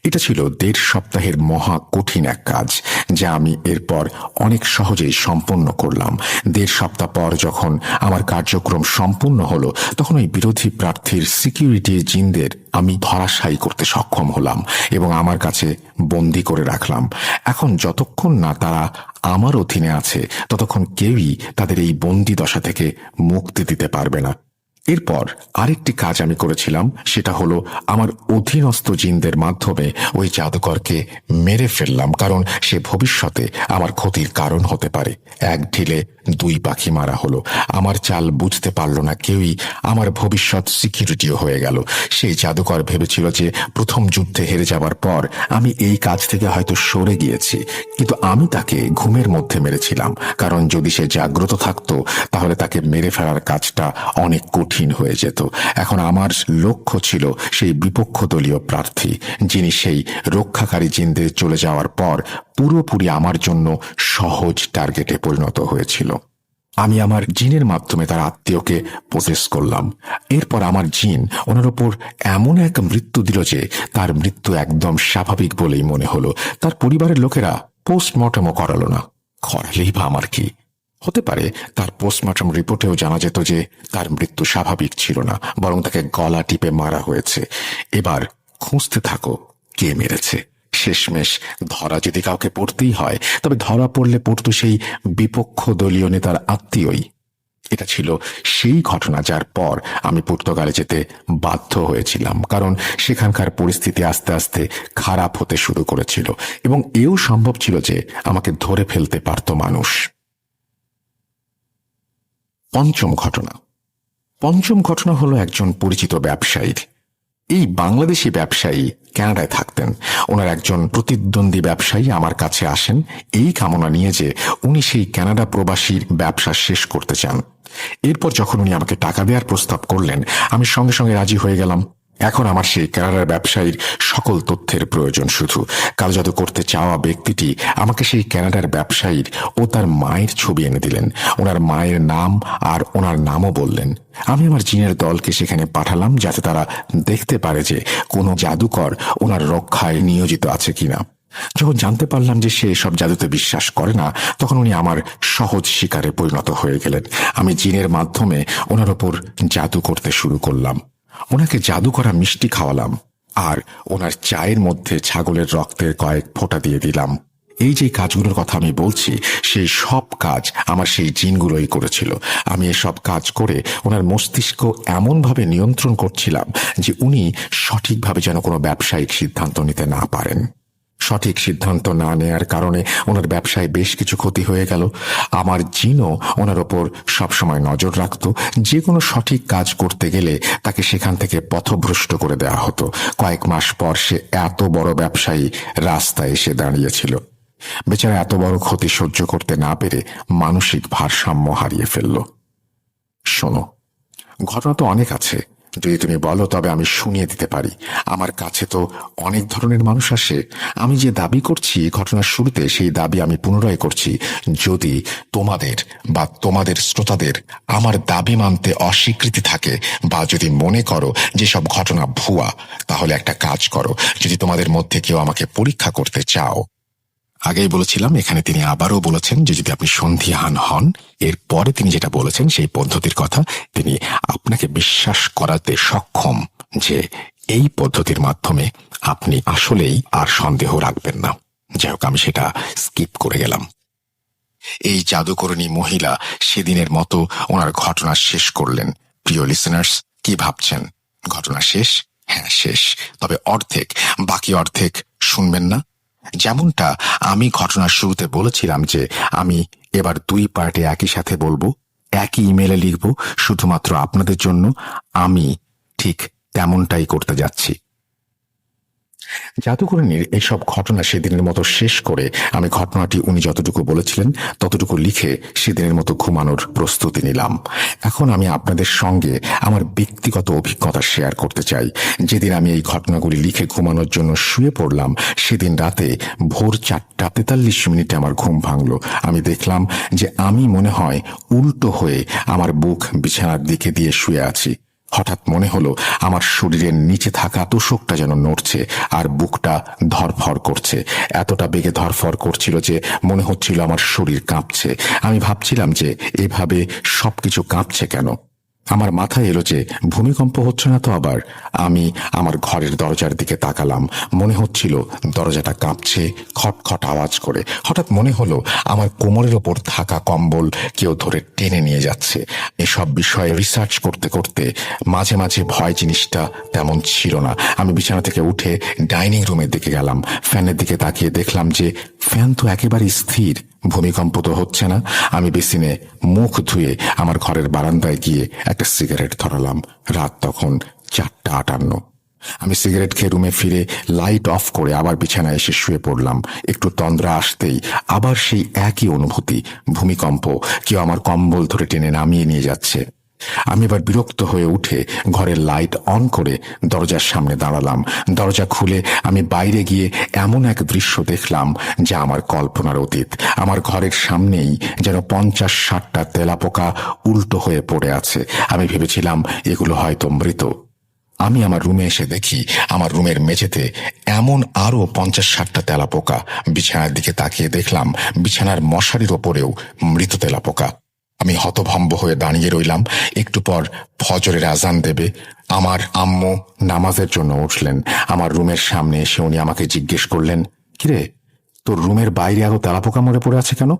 S1: এটা ছিল 1.5 সপ্তাহের মহা কঠিন এক কাজ, যা আমি এরপর অনেক সহজেই সম্পন্ন করলাম। 1.5 সপ্তাহ পর যখন আমার কার্যক্রম সম্পূর্ণ হলো তখন ওই বিরোধী প্রার্থীর সিকিউরিটির জিনদের আমি ধরাশায়ী করতে সক্ষম হলাম এবং আমার কাছে বন্দী করে রাখলাম। এখন যতক্ষণ না তারা আমার অধীনে আছে ততক্ষণ কেউই তাদের এই বন্দী দশা থেকে মুক্তি দিতে পারবে না। এরপর আরেকটি কাজ আমি করেছিলাম, সেটা হলো আমার অধীনস্থ জিনদের মাধ্যমে ওই জাদুকরকে মেরে ফেললাম, কারণ সে ভবিষ্যতে আমার ক্ষতির কারণ হতে পারে। এক ঢিলে 2 পাখি মারা হলো। আমার চাল বুঝতে পারল না কেউই, আমার ভবিষ্যৎ সিকিউরিটিও হয়ে গেল। সেই জাদুকর ভেবেছিল যে প্রথম যুদ্ধে হেরে যাবার পর আমি এই কাজ থেকে হয়তো সরে গিয়েছি, কিন্তু আমি তাকে ঘুমের মধ্যে মেরেছিলাম, কারণ যদি সে জাগ্রত থাকতো তাহলে তাকে মেরে ফেলার কাজটা অনেক কঠিন হয়ে যেত। এখন আমার লক্ষ্য ছিল সেই বিপক্ষ দলীয় প্রার্থী, যিনি সেই রক্ষাকারী জিনদের চলে যাওয়ার পর পুরোপুরি আমার জন্য সহজ টার্গেটে পরিণত হয়েছিল। আমি আমার জিনের মাধ্যমে তার আত্মীয়কে প্রসেস করলাম। এরপর আমার জিন ওনার ওপর এমন এক মৃত্যু দিল যে তার মৃত্যু একদম স্বাভাবিক বলেই মনে হলো। তার পরিবারের লোকেরা পোস্টমর্টমও করালো না। করালেই বা আমার কি? হতে পারে তার পোস্টমর্টম রিপোর্টেও জানা যেত যে তার মৃত্যু স্বাভাবিক ছিল না, বরং তাকে গলা টিপে মারা হয়েছে। এবার খুঁজতে থাকো কে মেরেছে। শেষমেশ ধরা যদি কাউকে পড়তেই হয় তবে ধরা পড়লে পড়তো সেই বিপক্ষ দলীয় নেতার আত্মীয়ই। এটা ছিল সেই ঘটনা যার পর আমি পর্তুগালে যেতে বাধ্য হয়েছিলাম, কারণ সেখানকার পরিস্থিতি আস্তে আস্তে খারাপ হতে শুরু করেছিল এবং এও সম্ভব ছিল যে আমাকে ধরে ফেলতে পারত মানুষ। পঞ্চম ঘটনা হলো একজন পরিচিত ব্যবসায়ীর। এই বাংলাদেশি ব্যবসায়ী কানাডায় থাকতেন। ওনার একজন প্রতিদ্বন্দ্বী ব্যবসায়ী আমার কাছে আসেন এই কামনা নিয়ে যে উনি সেই কানাডা প্রবাসীর ব্যবসা শেষ করতে চান। এরপর যখন উনি আমাকে টাকা দেওয়ার প্রস্তাব করলেন আমি সঙ্গে সঙ্গে রাজি হয়ে গেলাম। এখন আমার সেই কানাডার ব্যবসায়ীর সকল তথ্যের প্রয়োজন। শুধু কালজাদু করতে চাওয়া ব্যক্তিটি আমাকে সেই কানাডার ব্যবসায়ীর ও তার মায়ের ছবি এনে দিলেন। ওনার মায়ের নাম আর ওনার নামও বললেন। আমি আমার জিনের দলকে সেখানে পাঠালাম যাতে তারা দেখতে পারে যে কোনো জাদুকর ওনার রক্ষায় নিয়োজিত আছে কিনা। যখন জানতে পারলাম যে সে সব জাদুতে বিশ্বাস করে না তখন উনি আমার সহজ শিকারে পরিণত হয়ে গেলেন। আমি জিনের মাধ্যমে ওনার ওপর জাদু করতে শুরু করলাম। ওনাকে জাদু করা মিষ্টি খাওয়ালাম আর ওনার চায়ের মধ্যে ছাগলের রক্তের কয়েক ফোঁটা দিয়ে দিলাম। এই যে কাজগুলোর কথা আমি বলছি সেই সব কাজ আমার সেই জিনগুলোই করেছিল। আমি এসব কাজ করে ওনার মস্তিষ্ক এমনভাবে নিয়ন্ত্রণ করছিলাম যে উনি সঠিকভাবে যেন কোনো ব্যবসায়িক সিদ্ধান্ত নিতে না পারেন। সঠিক সিদ্ধান্ত না নেয়ার কারণে ওনার ব্যবসায় বেশ কিছু ক্ষতি হয়ে গেল। আমার জিনও ওনার ওপর সবসময় নজর রাখত। যে কোনো সঠিক কাজ করতে গেলে তাকে সেখান থেকে পথভ্রষ্ট করে দেওয়া হতো। কয়েক মাস পর সে এত বড় ব্যবসায়ী রাস্তায় এসে দাঁড়িয়েছিল। বেচারা এত বড় ক্ষতি সহ্য করতে না পেরে মানসিক ভারসাম্য হারিয়ে ফেলল। শোনো, ঘটনা তো অনেক আছে, যদি তুমি বলো তবে আমি শুনিয়ে দিতে পারি। আমার কাছে তো অনেক ধরনের মানুষ আসে। আমি যে দাবি করছি ঘটনার শুরুতে, সেই দাবি আমি পুনরায় করছি। যদি তোমাদের বা তোমাদের শ্রোতাদের আমার দাবি মানতে অস্বীকৃতি থাকে, বা যদি মনে করো যে সব ঘটনা ভুয়া, তাহলে একটা কাজ করো। যদি তোমাদের মধ্যে কেউ আমাকে পরীক্ষা করতে চাও, আগেই বলেছিলাম, এখানে তিনি আবারও বলেছেন যে যদি আপনি সন্দিহান হন, এরপরে তিনি যেটা বলেছেন সেই পদ্ধতির কথা, তিনি আপনাকে বিশ্বাস করাতে সক্ষম যে এই পদ্ধতির মাধ্যমে আপনি আসলেই আর সন্দেহ রাখবেন না। যাই হোক, আমি সেটা স্কিপ করে গেলাম। এই জাদুকরণী মহিলা সেদিনের মতো ওনার ঘটনা শেষ করলেন। প্রিয় লিসেনার্স, কি ভাবছেন? ঘটনা শেষ? হ্যাঁ, শেষ। তবে অর্ধেক, বাকি অর্ধেক শুনবেন না? যেমনটা আমি ঘটনার শুরুতে বলেছিলাম যে আমি এবার 2 পার্টে একই সাথে বলবো, একই ইমেলে লিখব শুধুমাত্র আপনাদের জন্য, আমি ঠিক তেমনটাই করতে যাচ্ছি। জাদুকরণীর এইসব ঘটনা সেদিনের মতো শেষ করে আমি ঘটনাটি উনি যতটুকু বলেছিলেন ততটুকু লিখে সেদিনের মতো ঘুমানোর প্রস্তুতি নিলাম। এখন আমি আপনাদের সঙ্গে আমার ব্যক্তিগত অভিজ্ঞতা শেয়ার করতে চাই। যেদিন আমি এই ঘটনাগুলি লিখে ঘুমানোর জন্য শুয়ে পড়লাম, সেদিন রাতে ভোর 4:43 আমার ঘুম ভাঙল। আমি দেখলাম যে আমি মনে হয় উল্টো হয়ে আমার বুক বিছানার দিকে দিয়ে শুয়ে আছি। হঠাৎ মনে হলো আমার শরীরের নিচে থাকা তোষকটা যেন নড়ছে আর বুকটা ধরফর করছে। এতটা বেগে ধরফর করছিল যে মনে হচ্ছিল আমার শরীর কাঁপছে। আমি ভাবছিলাম যে এভাবে সবকিছু কাঁপছে কেন। আমার মাথায় এলো যে ভূমিকম্প হচ্ছে না তো আবার। আমি আমার ঘরের দরজার দিকে তাকালাম। মনে হচ্ছিল দরজাটা কাঁপছে খটখট আওয়াজ করে। হঠাৎ মনে হলো আমার কোমরের ওপর থাকা কম্বল কেউ ধরে টেনে নিয়ে যাচ্ছে। এসব বিষয়ে রিসার্চ করতে করতে মাঝে মাঝে ভয় জিনিসটা তেমন ছিল না। আমি বিছানা থেকে উঠে ডাইনিং রুমের দিকে গেলাম। ফ্যানের দিকে তাকিয়ে দেখলাম যে ফ্যান তো একেবারে স্থির, ভূমিকম্প তো হচ্ছে না। আমি বেসিনে মুখ ধুয়ে আমার ঘরের বারান্দায় গিয়ে একটা সিগারেট ধরালাম। রাত তখন 4:58। আমি সিগারেট খেয়ে রুমে ফিরে লাইট অফ করে আবার বিছানায় এসে শুয়ে পড়লাম। একটু তন্দ্রা আসতেই আবার সেই একই অনুভূতি, ভূমিকম্প, কেউ আমার কম্বল ধরে টেনে নামিয়ে নিয়ে যাচ্ছে। আমি এবার বিরক্ত হয়ে উঠে ঘরের লাইট অন করে দরজার সামনে দাঁড়ালাম। দরজা খুলে আমি বাইরে গিয়ে এমন এক দৃশ্য দেখলাম যা আমার কল্পনার অতীত। আমার ঘরের সামনেই যেন 50-60টা তেলাপোকা উল্টো হয়ে পড়ে আছে। আমি ভেবেছিলাম এগুলো হয়তো মৃত। আমি আমার রুমে এসে দেখি আমার রুমের মেঝেতে এমন আরো 50-60টা তেলাপোকা। বিছানার দিকে তাকিয়ে দেখলাম বিছানার মশারির ওপরেও মৃত তেলাপোকা। আমি হতভম্ব হয়ে দাঁড়িয়ে রইলাম। একটু পর ফজরের আজান দেবে। আমার আম্মু নামাজের জন্য উঠলেন। আমার রুমের সামনে এসে উনি আমাকে জিজ্ঞেস করলেন, কিরে, তোর রুমের বাইরে আরো তেলাপোকা মরে পড়ে আছে কেন?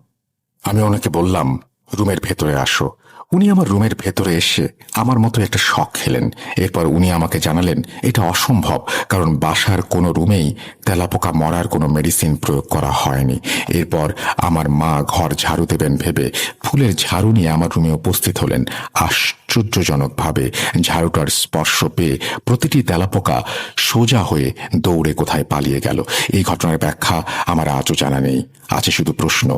S1: আমি ওনাকে বললাম, রুমের ভেতরে আসো। উনি আমার রুমের ভেতরে এসে আমার মতো একটা শক খেলেন। এরপর উনি আমাকে জানালেন এটা অসম্ভব, কারণ বাসার কোনো রুমেই তেলাপোকা মরার কোনো মেডিসিন প্রয়োগ করা হয়নি। এরপর আমার মা ঘর ঝাড়ু দেবেন ভেবে ফুলের ঝাড়ু নিয়ে আমার রুমে উপস্থিত হলেন। আশ্চর্যজনকভাবে ঝাড়ুটার স্পর্শ পেয়ে প্রতিটি তেলাপোকা সোজা হয়ে দৌড়ে কোথায় পালিয়ে গেল। এই ঘটনার ব্যাখ্যা আমার আজও জানা নেই। আছে শুধু প্রশ্ন,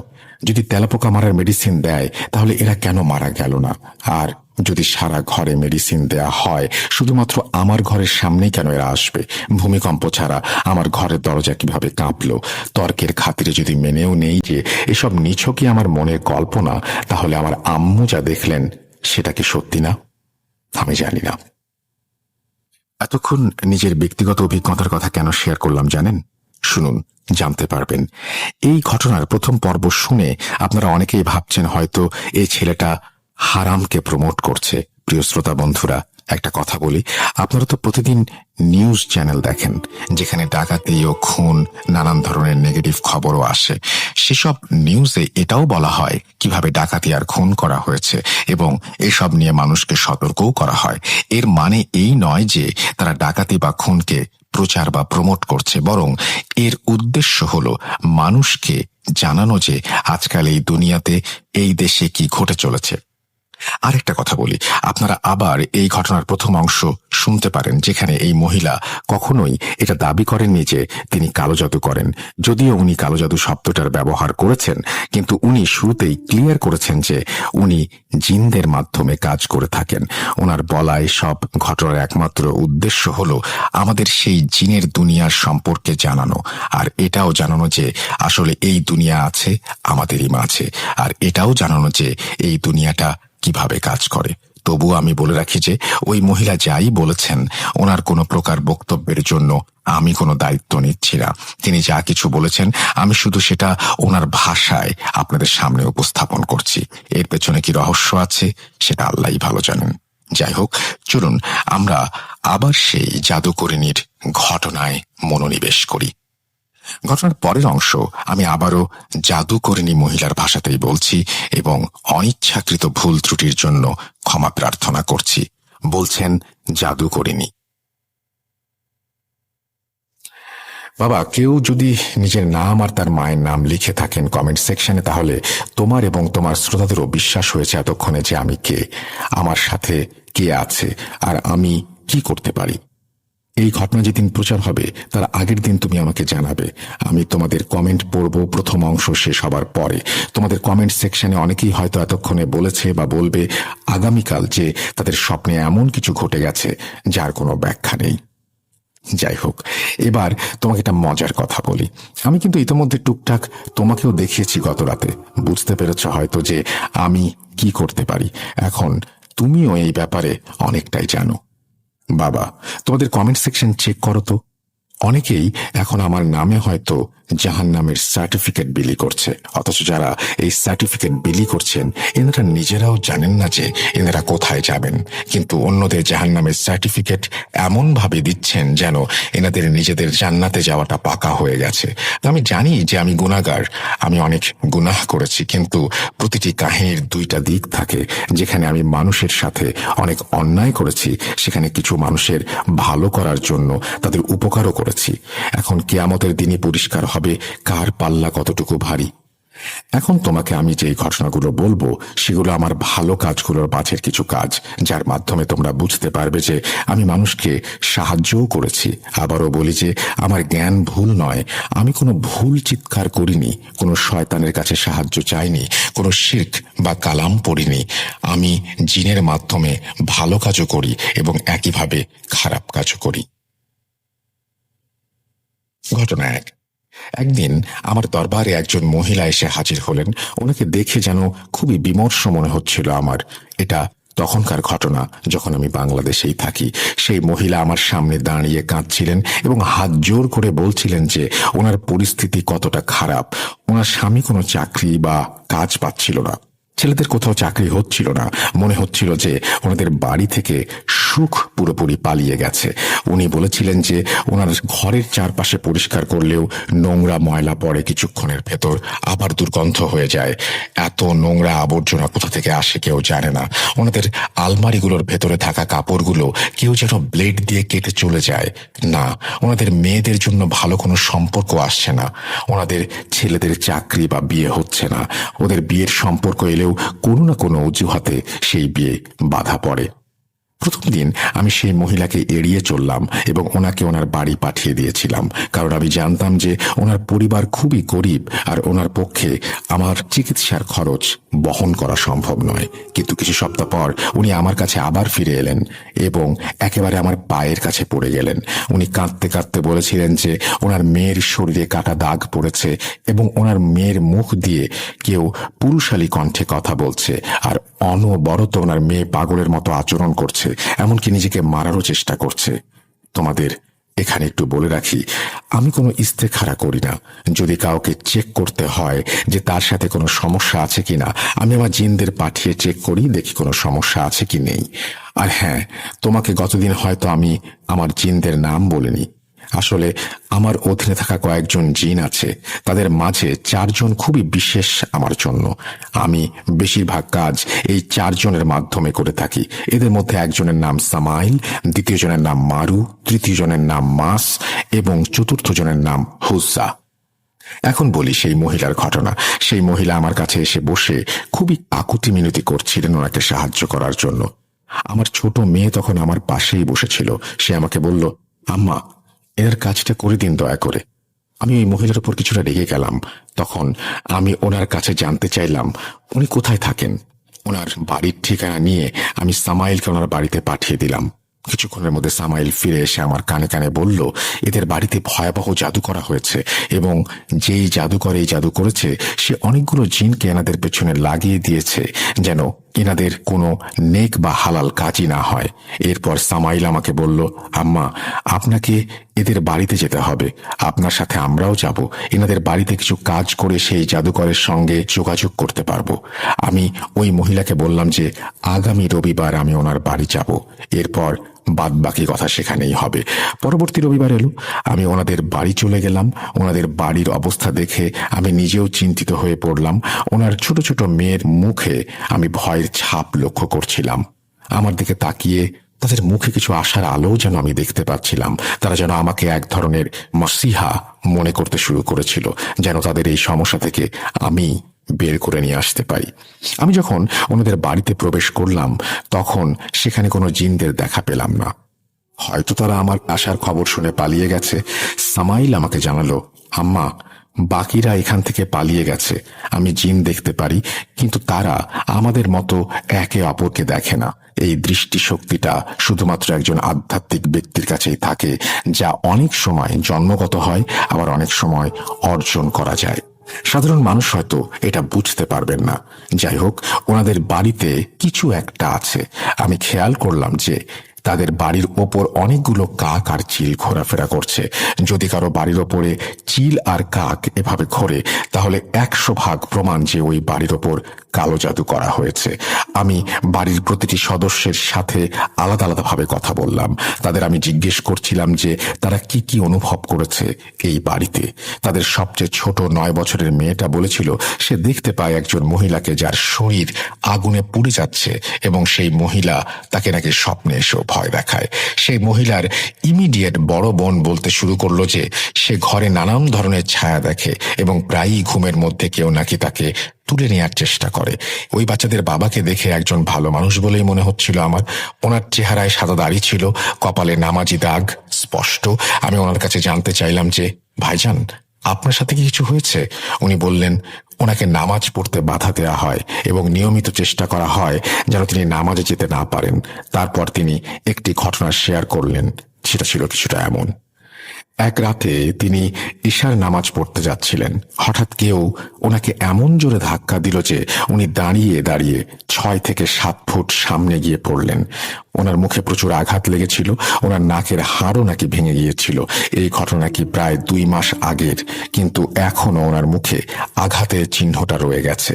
S1: যদি তেলাপোকা মারার মেডিসিন দেয় তাহলে এরা কেন মারা গেল না? আর যদি সারা ঘরে মেডিসিন দেয়া হয়, শুধুমাত্র আমার ঘরের সামনেই কেন এরা আসবে? ভূমিকম্প ছাড়া আমার ঘরের দরজা কিভাবে কাঁপলো? তর্কের খাতিরে যদি মেনেও নেই যে এসব নিছকই আমার মনের কল্পনা, তাহলে আমার আম্মু যা দেখলেন সেটা কি সত্যি না? আমি জানি না। এতক্ষণ নিজের ব্যক্তিগত অভিজ্ঞতার কথা কেন শেয়ার করলাম জানেন? শুনুন, জানতে পারবেন। এই ঘটনার প্রথম পর্ব শুনে আপনারা অনেকেই ভাবছেন হয়তো এই ছেলেটা হারামকে প্রমোট করছে। প্রিয় শ্রোতা বন্ধুরা, একটা কথা বলি, আপনারা তো প্রতিদিন নিউজ চ্যানেল দেখেন যেখানে ডাকাতি ও খুন, নানান ধরনের নেগেটিভ খবরও আসে। সেসব নিউজে এটাও বলা হয় কিভাবে ডাকাতি আর খুন করা হয়েছে, এবং এসব নিয়ে মানুষকে সতর্কও করা হয়। এর মানে এই নয় যে তারা ডাকাতি বা খুনকে প্রচার বা প্রমোট করছে, বরং এর উদ্দেশ্য হলো মানুষকে জানানো যে আজকাল এই দুনিয়াতে, এই দেশে কি ঘটে চলেছে। আরেকটা কথা বলি, আপনারা আবার এই ঘটনার প্রথম অংশ শুনতে পারেন, যেখানে এই মহিলা কখনোই এটা দাবি করেননি যে তিনি কালো জাদু করেন। যদিও উনি কালো জাদু শব্দটার ব্যবহার করেছেন, কিন্তু উনি শুরুতেই ক্লিয়ার করেছেন যে উনি জিনদের মাধ্যমে কাজ করে থাকেন। ওনার বলায় সব ঘটনার একমাত্র উদ্দেশ্য হলো আমাদের সেই জিনের দুনিয়ার সম্পর্কে জানানো, আর এটাও জানানো যে আসলে এই দুনিয়া আছে আমাদেরই মাঝে, আর এটাও জানানো যে এই দুনিয়াটা কিভাবে কাজ করে। তবু আমি বলে রাখি যে ওই মহিলা যাই বলেছেন, ওনার কোনো প্রকার বক্তব্যের জন্য আমি কোনো দায়িত্ব নিচ্ছি না। তিনি যা কিছু বলেছেন আমি শুধু সেটা ওনার ভাষায় আপনাদের সামনে উপস্থাপন করছি। এর পেছনে কি রহস্য আছে সেটা আল্লাহই ভালো জানেন। যাই হোক, চলুন আমরা আবার সেই জাদুকরিনীর ঘটনায় মনোনিবেশ করি। ঘটনার পরের অংশ আমি আবারও জাদুকরিনী মহিলার ভাষাতেই বলছি এবং অনিচ্ছাকৃত ভুল ত্রুটির জন্য ক্ষমা প্রার্থনা করছি। বলছেন জাদুকরিনী: বাবা, কেউ যদি নিজের নাম আর তার মায়ের নাম লিখে থাকেন কমেন্ট সেকশনে, তাহলে তোমার এবং তোমার শ্রোতাদেরও বিশ্বাস হয়েছে এতক্ষণে যে আমি কে, আমার সাথে কে আছে, আর আমি কি করতে পারি। এই ঘটনা যেদিন প্রচার হবে তার আগের দিন তুমি আমাকে জানাবে। আমি তোমাদের কমেন্ট পড়ব প্রথম অংশ শেষ হবার পরে। তোমাদের কমেন্ট সেকশনে অনেকেই হয়তো এতক্ষণে বলেছে বা বলবে আগামীকাল যে তাদের স্বপ্নে এমন কিছু ঘটে গেছে যার কোনো ব্যাখ্যা নেই। যাই হোক, এবার তোমাকে একটা মজার কথা বলি। আমি কিন্তু ইতোমধ্যে টুকটাক তোমাকেও দেখিয়েছি গত রাতে। বুঝতে পেরেছ হয়তো যে আমি কি করতে পারি। এখন তুমিও এই ব্যাপারে অনেকটাই জানো। বাবা, তোমাদের কমেন্ট সেকশন চেক করো তো। অনেকেই এখন আমার নামে হয়তো জাহান্নামের সার্টিফিকেট বিলি করছে, অথচ যারা এই সার্টিফিকেট বিলি করছেন এনারা নিজেরাও জানেন না যে এনারা কোথায় যাবেন, কিন্তু অন্যদের জাহান্নামের সার্টিফিকেট এমন ভাবে দিচ্ছেন যেন এনাদের নিজেদের জান্নাতে যাওয়াটা পাকা হয়ে গেছে। আমি জানি যে আমি গুনাহগার, আমি অনেক গুনাহ করেছি, কিন্তু প্রতিটি কাহিনীর দুইটা দিক থাকে। যেখানে আমি মানুষের সাথে অনেক অন্যায় করেছি, সেখানে কিছু মানুষের ভালো করার জন্য তাদের উপকারও করেছি। এখন কিয়ামতের দিনই পরিষ্কার হবে কার পাল্লা কতটুকু ভারী। এখন তোমাকে আমি যে ঘটনাগুলো বলবো সেগুলো আমার ভালো কাজগুলোর মাঝের কিছু কাজ, যার মাধ্যমে তোমরা বুঝতে পারবে যে আমি মানুষকে সাহায্যও করেছি। আবারও বলি যে আমার জ্ঞান ভুল নয়, আমি কোনো ভুল চিৎকার করিনি, কোনো শয়তানের কাছে সাহায্য চাইনি, কোনো শিরক বা কালাম পড়িনি। আমি জিনের মাধ্যমে ভালো কাজও করি এবং একইভাবে খারাপ কাজও করি। ঘটনা এক। একদিন আমার দরবারে একজন মহিলা এসে হাজির হলেন। ওনাকে দেখে যেন খুবই বিমর্ষ মনে হচ্ছিল আমার। এটা তখনকার ঘটনা যখন আমি বাংলাদেশেই থাকি। সেই মহিলা আমার সামনে দাঁড়িয়ে কাঁদছিলেন এবং হাত জোর করে বলছিলেন যে ওনার পরিস্থিতি কতটা খারাপ। ওনার স্বামী কোনো চাকরি বা কাজ পাচ্ছিল না, ছেলেদের কোথাও চাকরি হচ্ছিল না। মনে হচ্ছিল যে ওনাদের বাড়ি থেকে সুখ পুরোপুরি পালিয়ে গেছে। উনি বলেছিলেন যে ওনার ঘরের চারপাশে পরিষ্কার করলেও নোংরা ময়লা পড়ে কিছুক্ষণের ভেতর, আবার দুর্গন্ধ হয়ে যায়। এত নোংরা আবর্জনা কোথা থেকে আসে কেউ জানে না। ওনাদের আলমারিগুলোর ভেতরে থাকা কাপড়গুলো কেউ যেন ব্লেড দিয়ে কেটে চলে যায়। না, ওনাদের মেয়েদের জন্য ভালো কোনো সম্পর্ক আসছে না। ওনাদের ছেলেদের চাকরি বা বিয়ে হচ্ছে না। ওদের বিয়ের সম্পর্ক এলেও কোনো না কোনো অজুহাতে সেই বিয়ে বাধা পড়ে। প্রথম দিন আমি সেই মহিলাকে এড়িয়ে চললাম এবং ওনাকে ওনার বাড়ি পাঠিয়ে দিয়েছিলাম, কারণ আমি জানতাম যে ওনার পরিবার খুবই গরিব আর ওনার পক্ষে আমার চিকিৎসার খরচ বহন করা সম্ভব নয়। কিন্তু কিছু সপ্তাহ পর উনি আমার কাছে আবার ফিরে এলেন এবং একেবারে আমার পায়ের কাছে পড়ে গেলেন। উনি কাঁদতে কাঁদতে বলেছিলেন যে ওনার মেয়ের শরীরে কাটা দাগ পড়েছে এবং ওনার মেয়ের মুখ দিয়ে কেউ পুরুষালী কণ্ঠে কথা বলছে, আর অনবরত ওনার মেয়ে পাগলের মতো আচরণ করছে, এমনকি নিজেকে মারারও চেষ্টা করছে। তোমাদের এখানে একটু বলে রাখি, আমি কোনো ইস্তেখারা করি না। যদি কাউকে চেক করতে হয় যে তার সাথে কোনো সমস্যা আছে কিনা, আমি আমার জিনদের পাঠিয়ে চেক করি, দেখি কোনো সমস্যা আছে কি নেই। আর হ্যাঁ, তোমাকে গতদিন হয়তো আমি আমার জিনদের নাম বলিনি। আসলে আমার অধীনে থাকা কয়েকজন জিন আছে, তাদের মাঝে 4 জন খুবই বিশেষ আমার জন্য। আমি বেশিরভাগ কাজ এই 4 জনের মাধ্যমে করে থাকি। এদের মধ্যে একজনের নাম সামাইল, দ্বিতীয় জনের নাম মারু, তৃতীয় জনের নাম মাস এবং চতুর্থ জনের নাম হুজ্জা। এখন বলি সেই মহিলার ঘটনা। সেই মহিলা আমার কাছে এসে বসে খুবই আকুতি মিনতি করছিলেন ওনাকে সাহায্য করার জন্য। আমার ছোট মেয়ে তখন আমার পাশেই বসেছিল। সে আমাকে বলল, আম্মা, এর কাজটা করে দিন দয়া করে। আমি ওই মহিলার উপর কিছুটা রেগে গেলাম। তখন আমি ওনার কাছে জানতে চাইলাম উনি কোথায় থাকেন। ওনার বাড়ির ঠিকানা নিয়ে আমি সামাইলকে ওনার বাড়িতে পাঠিয়ে দিলাম। কিছুক্ষণের মধ্যে সামাইল ফিরে এসে আমার কানে কানে বলল, এদের বাড়িতে ভয়াবহ জাদু করা হয়েছে এবং যেই জাদুকর এই জাদু করেছে সে অনেকগুলো জিনকে এনাদের পেছনে লাগিয়ে দিয়েছে যেন এনাদের কোনো নেক বা হালাল কাজই না হয়। এরপর সামাইল আমাকে বলল, আম্মা, আপনাকে এদের বাড়িতে যেতে হবে, আপনার সাথে আমরাও যাব। এনাদের বাড়িতে কিছু কাজ করে সেই জাদুকরের সঙ্গে যোগাযোগ করতে পারবো। আমি ওই মহিলাকে বললাম যে আগামী রবিবার আমি ওনার বাড়ি যাব, এরপর বাদ বাকি কথা সেখানেই হবে। পরবর্তী রবিবার এলো, আমি ওনাদের বাড়ি চলে গেলাম। ওনাদের বাড়ির অবস্থা দেখে আমি নিজেও চিন্তিত হয়ে পড়লাম। ওনার ছোট ছোট মেয়ের মুখে আমি ভয়ের ছাপ লক্ষ্য করছিলাম। আমার দিকে তাকিয়ে তাদের মুখে কিছু আশার আলোও যেন আমি দেখতে পাচ্ছিলাম। তারা যেন আমাকে এক ধরনের মসিহা মনে করতে শুরু করেছিল, যেন তাদের এই সমস্যা থেকে আমি বের করে নিয়ে আসতে পারি। আমি যখন ওনাদের বাড়িতে প্রবেশ করলাম তখন সেখানে কোনো জিনদের দেখা পেলাম না। হয়তো তারা আমার আসার খবর শুনে পালিয়ে গেছে। সামাইল আমাকে জানালো, আম্মা, বাকিরা এখান থেকে পালিয়ে গেছে। আমি জিন দেখতে পারি, কিন্তু তারা আমাদের মতো একে অপরকে দেখে না। এই দৃষ্টিশক্তিটা শুধুমাত্র একজন আধ্যাত্মিক ব্যক্তির কাছেই থাকে, যা অনেক সময় জন্মগত হয়, আবার অনেক সময় অর্জন করা যায়। সাধারণ মানুষ হয়তো এটা বুঝতে পারবেন না। যাই হোক, ওনাদের বাড়িতে কিছু একটা আছে। আমি খেয়াল করলাম যে তাদের বাড়ির ওপর অনেকগুলো কাক আর চিল ঘোরাফেরা করছে। যদি কারো বাড়ির ওপরে চিল আর কাক এভাবে ঘোরে তাহলে 100% প্রমাণ যে ওই বাড়ির ওপর কালো জাদু করা হয়েছে। আমি বাড়ির প্রতিটি সদস্যের সাথে আলাদা আলাদাভাবে কথা বললাম। তাদের আমি জিজ্ঞেস করছিলাম যে তারা কি কি অনুভব করেছে এই বাড়িতে। তাদের সবচেয়ে ছোট 9 বছরের মেয়েটা বলেছিল সে দেখতে পায় একজন মহিলাকে যার শরীর আগুনে পুড়ে যাচ্ছে এবং সেই মহিলা তাকে নাকি স্বপ্নে এসেও ভয় দেখায়। সেই মহিলার ইমিডিয়েট বড় বোন বলতে শুরু করলো যে সে ঘরে নানান ধরনের ছায়া দেখে এবং প্রায়ই ঘুমের মধ্যে কেউ নাকি তাকে তুলে নেওয়ার চেষ্টা করে। ওই বাচ্চাদের বাবাকে দেখে একজন ভালো মানুষ বলেই মনে হচ্ছিল আমার। ওনার চেহারায় সাদা দাড়ি ছিল, কপালে নামাজি দাগ স্পষ্ট। আমি ওনার কাছে জানতে চাইলাম যে ভাইজান, আপনার সাথে কি কিছু হয়েছে? উনি বললেন ওনাকে নামাজ পড়তে বাধা দেওয়া হয় এবং নিয়মিত চেষ্টা করা হয় যেন তিনি নামাজে যেতে না পারেন। তারপর তিনি একটি ঘটনা শেয়ার করলেন। সেটা ছিল কিছুটা এমন। এক রাতে তিনি ঈশার নামাজ পড়তে যাচ্ছিলেন। হঠাৎ কেউ ওনাকে এমন জোরে ধাক্কা দিল যে উনি দাঁড়িয়ে দাঁড়িয়ে 6 থেকে 7 ফুট সামনে গিয়ে পড়লেন। ওনার মুখে প্রচুর আঘাত লেগেছিল। ওনার নাকের হাড়ও নাকি ভেঙে গিয়েছিল। এই ঘটনা কি প্রায় 2 মাস আগের, কিন্তু এখনো ওনার মুখে আঘাতের চিহ্নটা রয়ে গেছে।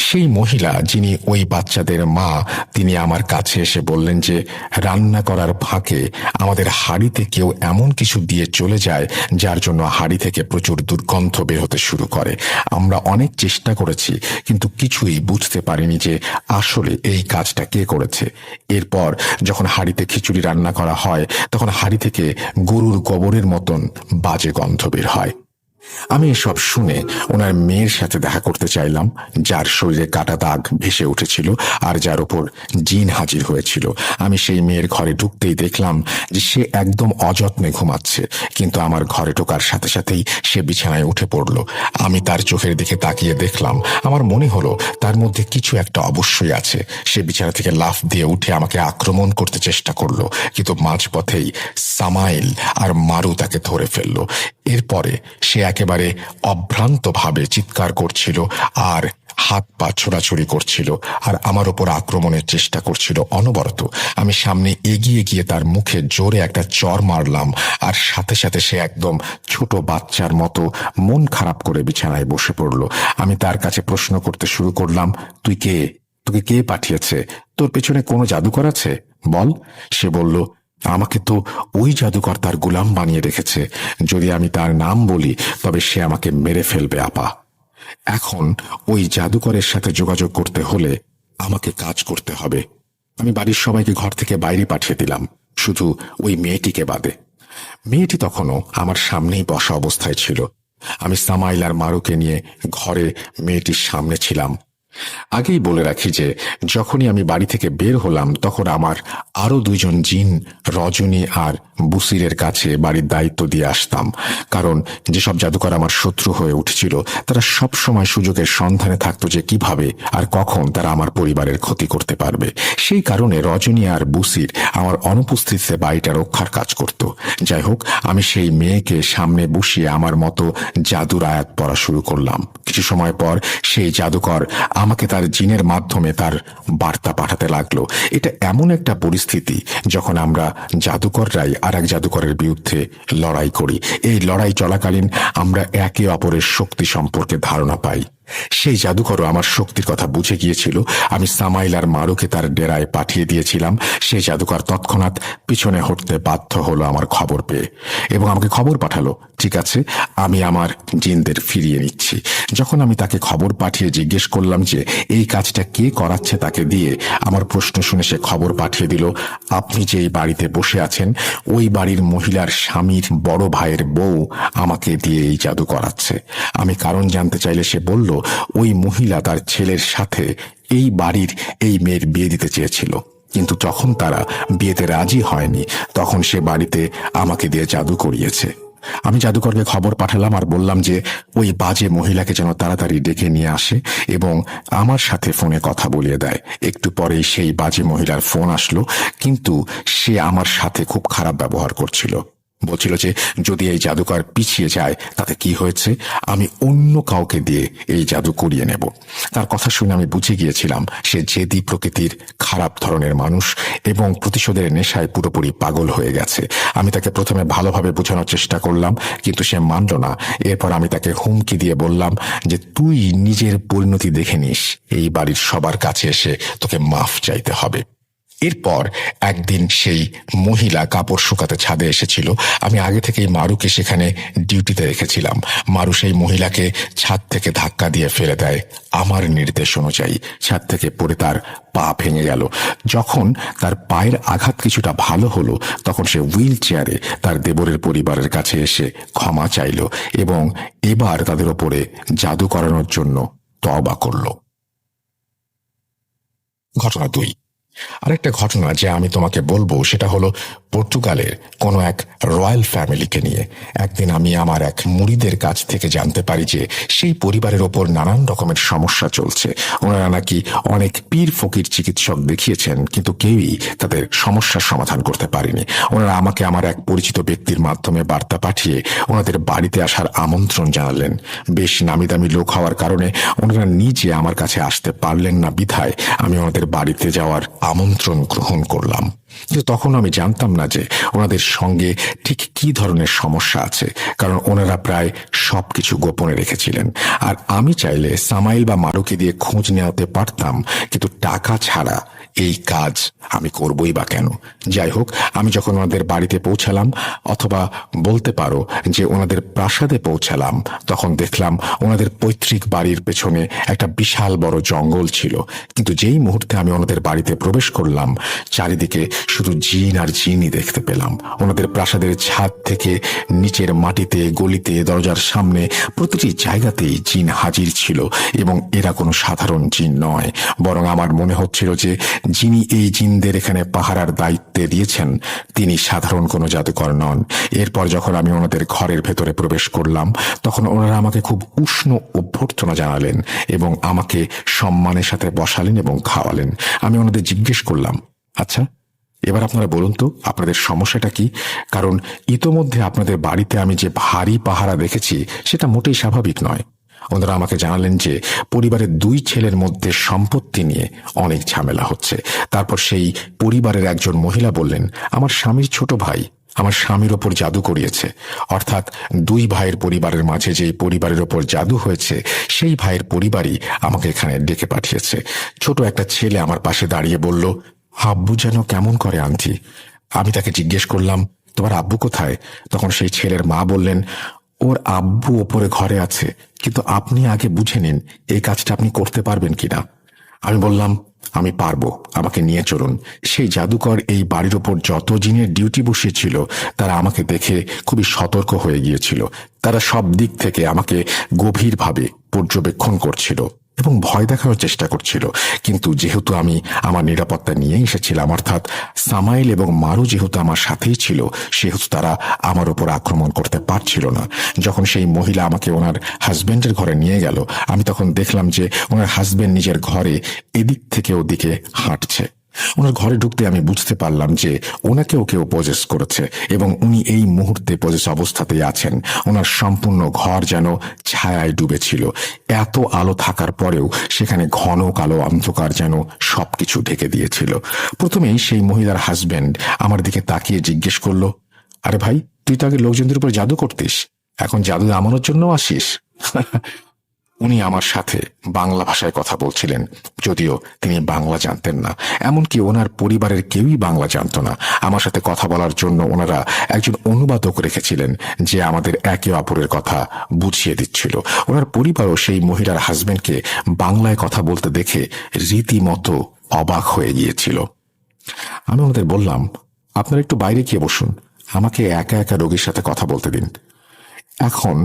S1: সেই মহিলা যিনি ওই বাচ্চাদের মা, তিনি আমার কাছে এসে বললেন যে রান্না করার ফাঁকে আমাদের হাঁড়িতে কেউ এমন কিছু দিয়ে চলে যায় যার জন্য হাঁড়ি থেকে প্রচুর দুর্গন্ধ বের হতে শুরু করে। আমরা অনেক চেষ্টা করেছি কিন্তু কিছুই বুঝতে পারিনি যে আসলে এই কাজটা কে করেছে। এরপর যখন হাঁড়িতে খিচুড়ি রান্না করা হয় তখন হাঁড়ি থেকে গরুর গোবরের মতন বাজে গন্ধ বের হয়। আমি এসব শুনে ওনার মেয়ের সাথে দেখা করতে চাইলাম, যার শরীরে কাটা দাগ ভেসে উঠেছিল আর যার উপর জিন হাজির হয়েছিল। আমি সেই মেয়ের ঘরে ঢুকতেই দেখলাম যে সে একদম অযত্নে ঘুমাচ্ছে, কিন্তু আমার ঘরে ঢোকার সাথে সাথেই সে বিছানায় উঠে পড়ল। আমি তার চোখের দিকে তাকিয়ে দেখলাম, আমার মনে হলো তার মধ্যে কিছু একটা অবশ্যই আছে। সে বিছানা থেকে লাফ দিয়ে উঠে আমাকে আক্রমণ করতে চেষ্টা করলো, কিন্তু মাঝপথেই সামাইল আর মারু তাকে ধরে ফেলল। এরপরে সে একেবারে অভ্রান্তভাবে চিৎকার করছিল আর হাত পা ছোড়াছুড়ি করছিল আর আমার ওপর আক্রমণের চেষ্টা করছিল অনবরত। আমি সামনে এগিয়ে গিয়ে তার মুখে জোরে একটা চড় মারলাম আর সাথে সাথে সে একদম ছোট বাচ্চার মতো মন খারাপ করে বিছানায় বসে পড়ল। আমি তার কাছে প্রশ্ন করতে শুরু করলাম, তুই কে? তোকে কে পাঠিয়েছে? তোর পেছনে কোনো জাদুকর আছে? বল। সে বলল, আমাকে তো ওই জাদুকর তার গোলাম বানিয়ে রেখেছে। যদি আমি তার নাম বলি তবে সে আমাকে মেরে ফেলবে আপা। এখন ওই জাদুকরের সাথে যোগাযোগ করতে হলে আমাকে কাজ করতে হবে। আমি বাড়ির সবাইকে ঘর থেকে বাইরে পাঠিয়ে দিলাম, শুধু ওই মেয়েটিকে বাদে। মেয়েটি তখনও আমার সামনেই বসা অবস্থায় ছিল। আমি সামাইল আর মারুকে নিয়ে ঘরে মেয়েটির সামনে ছিলাম। আগেই বলে রাখি যে যখনই আমি বাড়ি থেকে বের হলাম তখন আমার আরো দুইজন জিন রজনী আর বুসিরের কাছে বাড়ির দায়িত্ব দিয়ে আসতাম, কারণ যেসব জাদুকর আমার শত্রু হয়ে উঠেছিল তারা সব সময় সুযোগের সন্ধানে থাকতো যে কিভাবে আর কখন তারা আমার পরিবারের ক্ষতি করতে পারবে। সেই কারণে রজনী আর বুসির আমার অনুপস্থিতিতে বাড়িটা রক্ষার কাজ করত। যাই হোক, আমি সেই মেয়েকে সামনে বসিয়ে আমার মতো জাদুর আয়াত পড়া শুরু করলাম। কিছু সময় পর সেই জাদুকর আমাকে তার জিনের মাধ্যমে তার বার্তা পাঠাতে লাগলো। এটা এমন একটা পরিস্থিতি যখন আমরা জাদুকররাই আর এক জাদুকরের বিরুদ্ধে লড়াই করি। এই লড়াই চলাকালীন আমরা একে অপরের শক্তি সম্পর্কে ধারণা পাই। সেই জাদুকরও আমার শক্তির কথা বুঝে গিয়েছিল। আমি সামাইল আর মারুকে তার ডেরায় পাঠিয়ে দিয়েছিলাম। সেই জাদুকর তৎক্ষণাৎ পিছনে হটতে বাধ্য হলো আমার খবর পেয়ে এবং আমাকে খবর পাঠালো, ঠিক আছে, আমি আমার জিনদের ফিরিয়ে নিচ্ছি। যখন আমি তাকে খবর পাঠিয়ে জিজ্ঞেস করলাম যে এই কাজটা কে করাচ্ছে তাকে দিয়ে, আমার প্রশ্ন শুনে সে খবর পাঠিয়ে দিল, আপনি যে এই বাড়িতে বসে আছেন ওই বাড়ির মহিলার স্বামীর বড় ভাইয়ের বউ আমাকে দিয়ে এই জাদু করাচ্ছে। আমি কারণ জানতে চাইলে সে বলল ওই মহিলা তার ছেলের সাথে এই বাড়ির এই মেয়ের বিয়ে দিতে চেয়েছিল, কিন্তু যখন তারা বিয়েতে রাজি হয়নি তখন সে বাড়িতে আমাকে দিয়ে জাদু করিয়েছে। আমি জাদুকরকে খবর পাঠালাম আর বললাম যে ওই বাজে মহিলাকে যেন তাড়াতাড়ি ডেকে নিয়ে আসে এবং আমার সাথে ফোনে কথা বলিয়ে দেয়। একটু পরেই সেই বাজে মহিলার ফোন আসলো, কিন্তু সে আমার সাথে খুব খারাপ ব্যবহার করছিল। বলছিল যে যদি এই জাদুকর পিছিয়ে যায় তাতে কি হয়েছে, আমি অন্য কাউকে দিয়ে এই জাদু করিয়ে নেব। তার কথা শুনে আমি বুঝে গিয়েছিলাম সে জেদি প্রকৃতির খারাপ ধরনের মানুষ এবং প্রতিশোধের নেশায় পুরোপুরি পাগল হয়ে গেছে। আমি তাকে প্রথমে ভালোভাবে বোঝানোর চেষ্টা করলাম, কিন্তু সে মানল না। এরপর আমি তাকে হুমকি দিয়ে বললাম যে তুই নিজের পরিণতি দেখে নিস, এই বাড়ির সবার কাছে এসে তোকে মাফ চাইতে হবে। এরপর একদিন সেই মহিলা কাপড় শুকাতে ছাদে এসেছিল। আমি আগে থেকেই মারুকে সেখানে ডিউটিতে রেখেছিলাম। মারু সেই মহিলাকে ছাদ থেকে ধাক্কা দিয়ে ফেলে দেয়। আমার নির্দেশ অনুযায়ী ছাদ থেকে পড়ে তার পা ভেঙে গেল। যখন তার পায়ের আঘাত কিছুটা ভালো হলো তখন সে হুইল চেয়ারে তার দেবরের পরিবারের কাছে এসে ক্ষমা চাইল এবং এবার তাদের ওপরে জাদু করানোর জন্য তওবা করল। ঘটনা 2। আরেকটা ঘটনা যে আমি তোমাকে বলবো সেটা হলো পর্তুগালের কোনো এক রয়্যাল ফ্যামিলিকে নিয়ে। একদিন আমি আমার এক মুরিদের কাছ থেকে জানতে পারি যে সেই পরিবারের ওপর নানান রকমের সমস্যা চলছে। ওনারা নাকি অনেক পীর ফকির চিকিৎসক দেখিয়েছেন, কিন্তু কেউই তাদের সমস্যার সমাধান করতে পারেনি। ওনারা আমাকে আমার এক পরিচিত ব্যক্তির মাধ্যমে বার্তা পাঠিয়ে ওনাদের বাড়িতে আসার আমন্ত্রণ জানালেন। বেশ নামি দামি লোক হওয়ার কারণে ওনারা নিজে আমার কাছে আসতে পারলেন না, বিধায় আমি ওনাদের বাড়িতে যাওয়ার আমন্ত্রণ গ্রহণ করলাম। কিন্তু তখন আমি জানতাম না যে ওনাদের সঙ্গে ঠিক কি ধরনের সমস্যা আছে, কারণ ওনারা প্রায় সবকিছু গোপনে রেখেছিলেন। আর আমি চাইলে সামাইল বা মারুকে দিয়ে খোঁজ নেওয়াতে পারতাম, কিন্তু টাকা ছাড়া এই কাজ আমি করবই বা কেন। যাই হোক, আমি যখন ওনাদের বাড়িতে পৌঁছালাম, অথবা বলতে পারো যে ওনাদের প্রাসাদে পৌঁছালাম, তখন দেখলাম ওনাদের পৈতৃক বাড়ির পেছনে একটা বিশাল বড় জঙ্গল ছিল। কিন্তু যেই মুহূর্তে আমি ওনাদের বাড়িতে প্রবেশ করলাম চারিদিকে শুধু জিন আর জিনই দেখতে পেলাম। ওনাদের প্রাসাদের ছাদ থেকে নিচের মাটিতে, গলিতে, দরজার সামনে প্রতিটি জায়গাতেই জিন হাজির ছিল এবং এরা কোনো সাধারণ জিন নয়, বরং আমার মনে হচ্ছিল যে যিনি এই জিনদের এখানে পাহারার দায়িত্বে দিয়েছেন তিনি সাধারণ কোনো জাদুকর নন। এরপর যখন আমি ওনাদের ঘরের ভেতরে প্রবেশ করলাম তখন ওনারা আমাকে খুব উষ্ণ অভ্যর্থনা জানালেন এবং আমাকে সম্মানের সাথে বসালেন এবং খাওয়ালেন। আমি ওনাদের জিজ্ঞেস করলাম, আচ্ছা এবার আপনারা বলুন তো আপনাদের সমস্যাটা কি, কারণ ইতোমধ্যে আপনাদের বাড়িতে আমি যে ভারী পাহারা দেখেছি সেটা মোটেই স্বাভাবিক নয়। ওনারা আমাকে জানালেন যে পরিবারের 2 ছেলের মধ্যে সম্পত্তি নিয়ে অনেক ঝামেলা হচ্ছে। তারপর সেই পরিবারের একজন মহিলা বললেন, আমার স্বামীর ছোট ভাই আমার স্বামীর ওপর জাদু করিয়েছে, অর্থাৎ 2 ভাইয়ের পরিবারের মাঝে যেই পরিবারের ওপর জাদু হয়েছে সেই ভাইয়ের পরিবারই আমাকে এখানে ডেকে পাঠিয়েছে। ছোট একটা ছেলে আমার পাশে দাঁড়িয়ে বলল, আব্বু যেন কেমন করে আন্টি। আমি তাকে জিজ্ঞেস করলাম, তোমার আব্বু কোথায়? তখন সেই ছেলের মা বললেন, ওর আব্বু ওপরে ঘরে আছে, কিন্তু আপনি আগে বুঝে নিন এই কাজটা আপনি করতে পারবেন কিনা। আমি বললাম, আমি পারবো, আমাকে নিয়ে চলুন। সেই জাদুকর এই বাড়ির ওপর যত জিনের ডিউটি বসিয়েছিল তারা আমাকে দেখে খুবই সতর্ক হয়ে গিয়েছিল। তারা সব দিক থেকে আমাকে গভীরভাবে পর্যবেক্ষণ করছিল এবং ভয় দেখানোর চেষ্টা করছিল। কিন্তু যেহেতু আমি আমার নিরাপত্তা নিয়ে এসেছিলাম, অর্থাৎ সামাইল এবং মারু যেহেতু আমার সাথেই ছিল, সেহেতু তারা আমার উপর আক্রমণ করতে পারছিল না। যখন সেই মহিলা আমাকে ওনার হাজবেন্ডের ঘরে নিয়ে গেল, আমি তখন দেখলাম যে ওনার হাজবেন্ড নিজের ঘরে এদিক থেকে ওদিকে হাঁটছে। ওনার ঘরে ঢুকতে আমি বুঝতে পারলাম যে ওনাকেও কেউ পজেস করেছে এবং উনি এই মুহূর্তে পজেস অবস্থাতেই আছেন। ওনার সম্পূর্ণ ঘর যেন ছায়ায় ডুবেছিল। এত আলো থাকার পরেও সেখানে ঘন কালো অন্ধকার যেন সবকিছু ঢেকে দিয়েছিল। প্রথমেই সেই মহিলার হাজবেন্ড আমার দিকে তাকিয়ে জিজ্ঞেস করলো, আরে ভাই, তুই তো আগে লোকজনদের উপর জাদু করতিস, এখন জাদু নামানোর জন্য আসিস? উনি আমার সাথে বাংলা ভাষায় কথা বলছিলেন, যদিও তিনি বাংলা জানতেন না। এমনকি ওনার পরিবারের কেউই বাংলা জানত না। আমার সাথে কথা বলার জন্য ওনারা একজন অনুবাদক রেখেছিলেন যে আমাদের একে অপরের কথা বুঝিয়ে দিচ্ছিল। ওনার পরিবারও সেই মহিলার হাজবেন্ডকে বাংলায় কথা বলতে দেখে রীতিমতো অবাক হয়ে গিয়েছিল। আমি ওনাদের বললাম, আপনারা একটু বাইরে গিয়ে বসুন, আমাকে একা একা রোগীর সাথে কথা বলতে দিন। এখন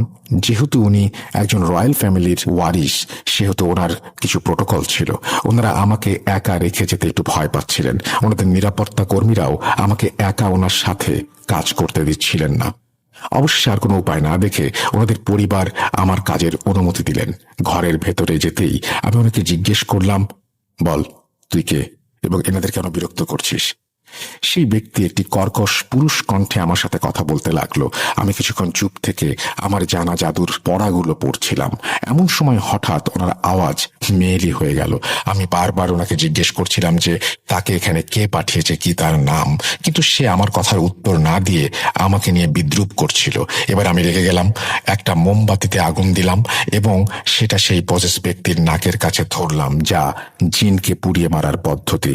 S1: যেহেতু উনি একজন রয়্যাল ফ্যামিলির ওয়ারিশ, সেহেতু ওনার কিছু প্রোটোকল ছিল। ওনারা আমাকে একা রেখে যেতে একটু ভয় পাচ্ছিলেন। ওনাদের নিরাপত্তা কর্মীরাও আমাকে একা ওনার সাথে কাজ করতে দিচ্ছিলেন না। অবশ্যই আর কোনো উপায় না দেখে ওনাদের পরিবার আমার কাজের অনুমতি দিলেন। ঘরের ভেতরে যেতেই আমি ওনাকে জিজ্ঞেস করলাম, বল তুই কে এবং এনাদের কেন বিরক্ত করছিস? সেই ব্যক্তি একটি কর্কশ পুরুষ কণ্ঠে আমার সাথে কথা বলতে লাগলো। আমি কিছুক্ষণ চুপ থেকে আমার জানা জাদুর পড়াগুলো পড়ছিলাম। এমন সময় হঠাৎ ওনার আওয়াজ মেয়েলি হয়ে গেল। আমি বারবার ওনাকে জিজ্ঞেস করছিলাম যে তাকে এখানে কে পাঠিয়েছে, কি তার নাম, কিন্তু সে আমার কথার উত্তর না দিয়ে আমাকে নিয়ে বিদ্রূপ করছিল। এবার আমি রেগে গেলাম। একটা মোমবাতিতে আগুন দিলাম এবং সেটা সেই পজেস ব্যক্তির নাকের কাছে ধরলাম, যা জিনকে পুড়িয়ে মারার পদ্ধতি।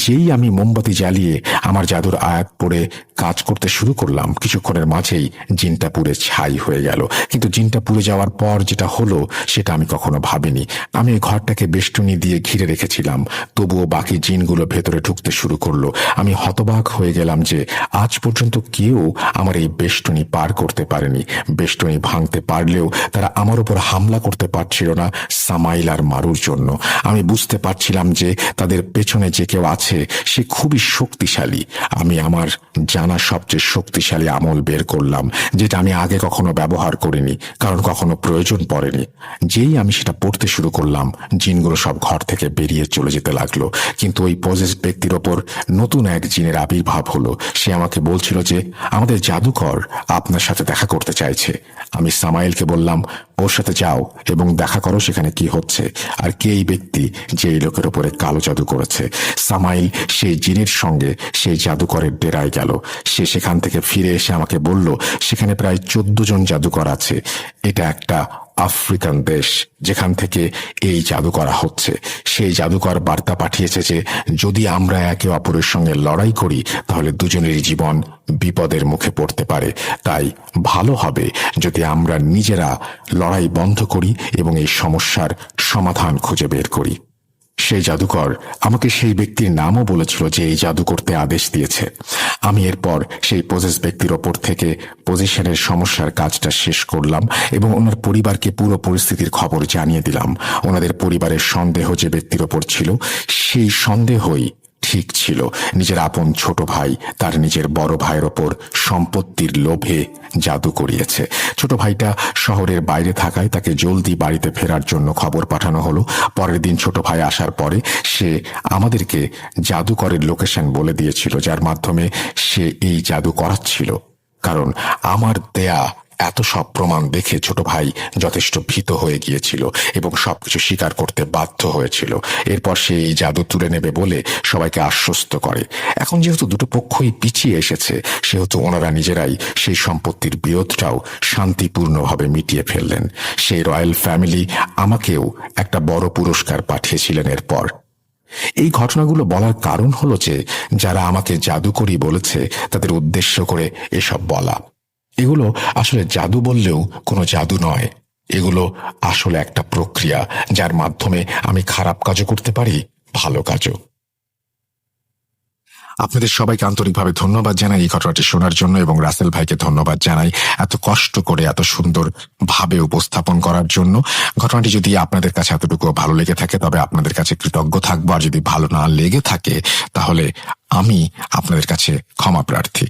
S1: যেই আমি মোমবাতি জ্বালিয়ে আমার জাদুর আয়াত পড়ে কাজ করতে শুরু করলাম, কিছুক্ষণের মাঝেই জিনটা পুড়ে ছাই হয়ে গেল। কিন্তু জিনটা পুড়ে যাওয়ার পর যেটা হলো সেটা আমি কখনো ভাবিনি। আমি এই ঘরটাকে বেষ্টনী দিয়ে ঘিরে রেখেছিলাম, তবুও বাকি জিনগুলো ভেতরে ঢুকতে শুরু করলো। আমি হতবাক হয়ে গেলাম যে আজ পর্যন্ত কেউ আমার এই বেষ্টনী পার করতে পারেনি। বেষ্টনী ভাঙতে পারলেও তারা আমার উপর হামলা করতে পারছিল না সামাইল আর মারুর জন্য। আমি বুঝতে পারছিলাম যে তাদের পেছনে যে কেউ আছে সে খুবই শক্তিশালী। আমি আমার জানা সবচেয়ে শক্তিশালী আমল বের করলাম, যেটা আমি আগে কখনো ব্যবহার করিনি, কারণ কখনো প্রয়োজন পড়েনি। যেই আমি সেটা পড়তে শুরু করলাম, জিনগুলো সব ঘর থেকে বেরিয়ে চলে যেতে লাগলো। কিন্তু ওই পজেস ব্যক্তির ওপর নতুন এক জিনের আবির্ভাব হলো। সে আমাকে বলছিল যে আমাদের জাদুকর আপনার সাথে দেখা করতে চাইছে। আমি সামাইলকে বললাম, ওর সাথে যাও এবং দেখা করো সেখানে কি হচ্ছে আর কে এই ব্যক্তি যে এই লোকের উপরে কালো জাদু করেছে। সামাইল সেই জিনের সঙ্গে সেই জাদুকরের ডেরায় গেল। সে সেখান থেকে ফিরে এসে আমাকে বলল সেখানে প্রায় 14 জন জাদুকর আছে। এটা একটা আফ্রিকান দেশ যেখান থেকে এই জাদু করা হচ্ছে। সেই জাদুকর বার্তা পাঠিয়েছে যে যদি আমরা একে অপরের সঙ্গে লড়াই করি তাহলে দুজনেরই জীবন বিপদের মুখে পড়তে পারে। তাই ভালো হবে যদি আমরা নিজেরা লড়াই বন্ধ করি এবং এই সমস্যার সমাধান খুঁজে বের করি। সেই জাদুকর আমাকে সেই ব্যক্তির নামও বলেছিল যে এই জাদু করতে আদেশ দিয়েছে। আমি এরপর সেই পজেস ব্যক্তির ওপর থেকে পজিশনের সমস্যার কাজটা শেষ করলাম এবং ওনার পরিবারকে পুরো পরিস্থিতির খবর জানিয়ে দিলাম। ওনাদের পরিবারের সন্দেহ যে ব্যক্তির ওপর ছিল, সেই সন্দেহই ঠিক ছিল। নিজের আপন ছোট ভাই তার নিজের বড় ভাইয়ের ওপর সম্পত্তির লোভে জাদু করিয়েছে। ছোট ভাইটা শহরের বাইরে থাকায় তাকে জলদি বাড়িতে ফেরার জন্য খবর পাঠানো হলো। পরের দিন ছোট ভাই আসার পরে সে আমাদেরকে জাদুকরের লোকেশন বলে দিয়েছিল, যার মাধ্যমে সে এই জাদু করাচ্ছিল। কারণ আমার দেয়া এত সব প্রমাণ দেখে ছোট ভাই যথেষ্ট ভীত হয়ে গিয়েছিল এবং সবকিছু স্বীকার করতে বাধ্য হয়েছিল। এরপর সে এই জাদু তুলে নেবে বলে সবাইকে আশ্বস্ত করে। এখন যেহেতু দুটো পক্ষই পিছিয়ে এসেছে, সেহেতু ওনারা নিজেরাই সেই সম্পত্তির বিরোধটাও শান্তিপূর্ণভাবে মিটিয়ে ফেললেন। সেই রয়্যাল ফ্যামিলি আমাকেও একটা বড় পুরস্কার পাঠিয়েছিলেন। এরপর এই ঘটনাগুলো বলার কারণ হলো যে যারা আমাকে জাদুকরি বলেছে তাদের উদ্দেশ্য করে এসব বলা। এগুলো আসলে জাদু বললেও কোনো জাদু নয়। এগুলো আসলে একটা প্রক্রিয়া যার মাধ্যমে আমি খারাপ কাজও করতে পারি, ভালো কাজও। আপনাদের সবাইকে আন্তরিকভাবে ধন্যবাদ জানাই এই ঘটনাটি শোনার জন্য, এবং রাসেল ভাইকে ধন্যবাদ জানাই এত কষ্ট করে এত সুন্দর ভাবে উপস্থাপন করার জন্য। ঘটনাটি যদি আপনাদের কাছে এতটুকু ভালো লেগে থাকে তবে আপনাদের কাছে কৃতজ্ঞ থাকবো, আর যদি ভালো না লেগে থাকে তাহলে আমি আপনাদের কাছে ক্ষমা প্রার্থী।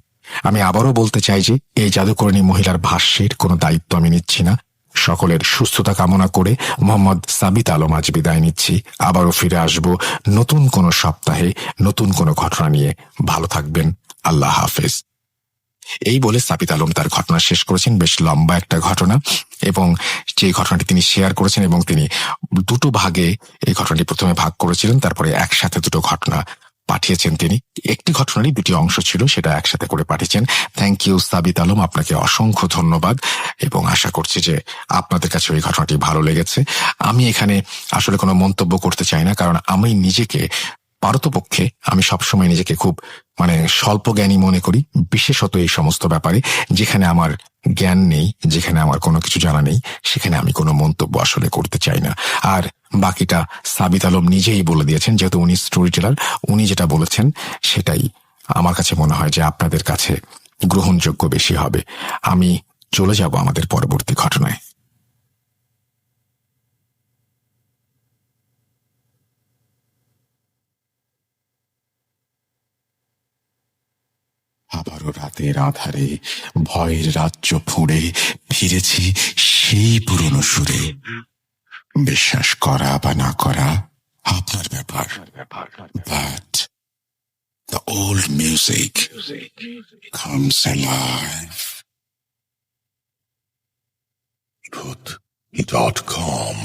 S1: আমি আবারও বলতে চাই যে এই জাদুকরণী মহিলার ভাষ্যের কোনো দায়িত্ব আমি নিচ্ছি না। সকলের সুস্থতা কামনা করে মোহাম্মদ সাবিত আলম আজ বিদায় নিচ্ছি। আবারও ফিরে আসব নতুন কোনো সপ্তাহে নতুন কোনো ঘটনা নিয়ে। ভালো থাকবেন। আল্লাহ হাফেজ। এই বলে সাবিত আলম তার ঘটনা শেষ করেছেন। বেশ লম্বা একটা ঘটনা, এবং যে ঘটনাটি তিনি শেয়ার করেছেন, এবং তিনি দুটো ভাগে এই ঘটনাটি প্রথমে ভাগ করেছিলেন, তারপরে একসাথে দুটো ঘটনা পাঠিয়েছেন তিনি। একটি ঘটনারই দুটি অংশ ছিল, সেটা একসাথে করে পাঠিয়েছেন। থ্যাংক ইউ সাবিত আলম, আপনাকে অসংখ্য ধন্যবাদ, এবং আশা করছি যে আপনাদের কাছে ওই ঘটনাটি ভালো লেগেছে। আমি এখানে আসলে কোনো মন্তব্য করতে চাই না, কারণ আমি নিজেকে পারতপক্ষে আমি সবসময় নিজেকে খুব স্বল্প জ্ঞানী মনে করি, বিশেষত এই সমস্ত ব্যাপারে যেখানে আমার জ্ঞান নেই, যেখানে আমার কোনো কিছু জানা নেই, সেখানে আমি কোনো মন্তব্য আসলে করতে চাই না। আর বাকিটা সাবিত আলম নিজেই বলে দিয়েছেন, যেহেতু উনি স্টোরি টেলার, উনি যেটা বলেছেন সেটাই আমার কাছে মনে হয় যে আপনাদের কাছে গ্রহণযোগ্য বেশি হবে। আমি চলে যাব আমাদের পরবর্তী ঘটনায়। আবারও রাতের আধারে ভয়ের রাজ্য ফুঁড়ে ফিরেছি সেই পুরনো সুরে। বিশ্বাস করা বা না করা আপনার ব্যাপার, but the old music comes alive. Booth.com.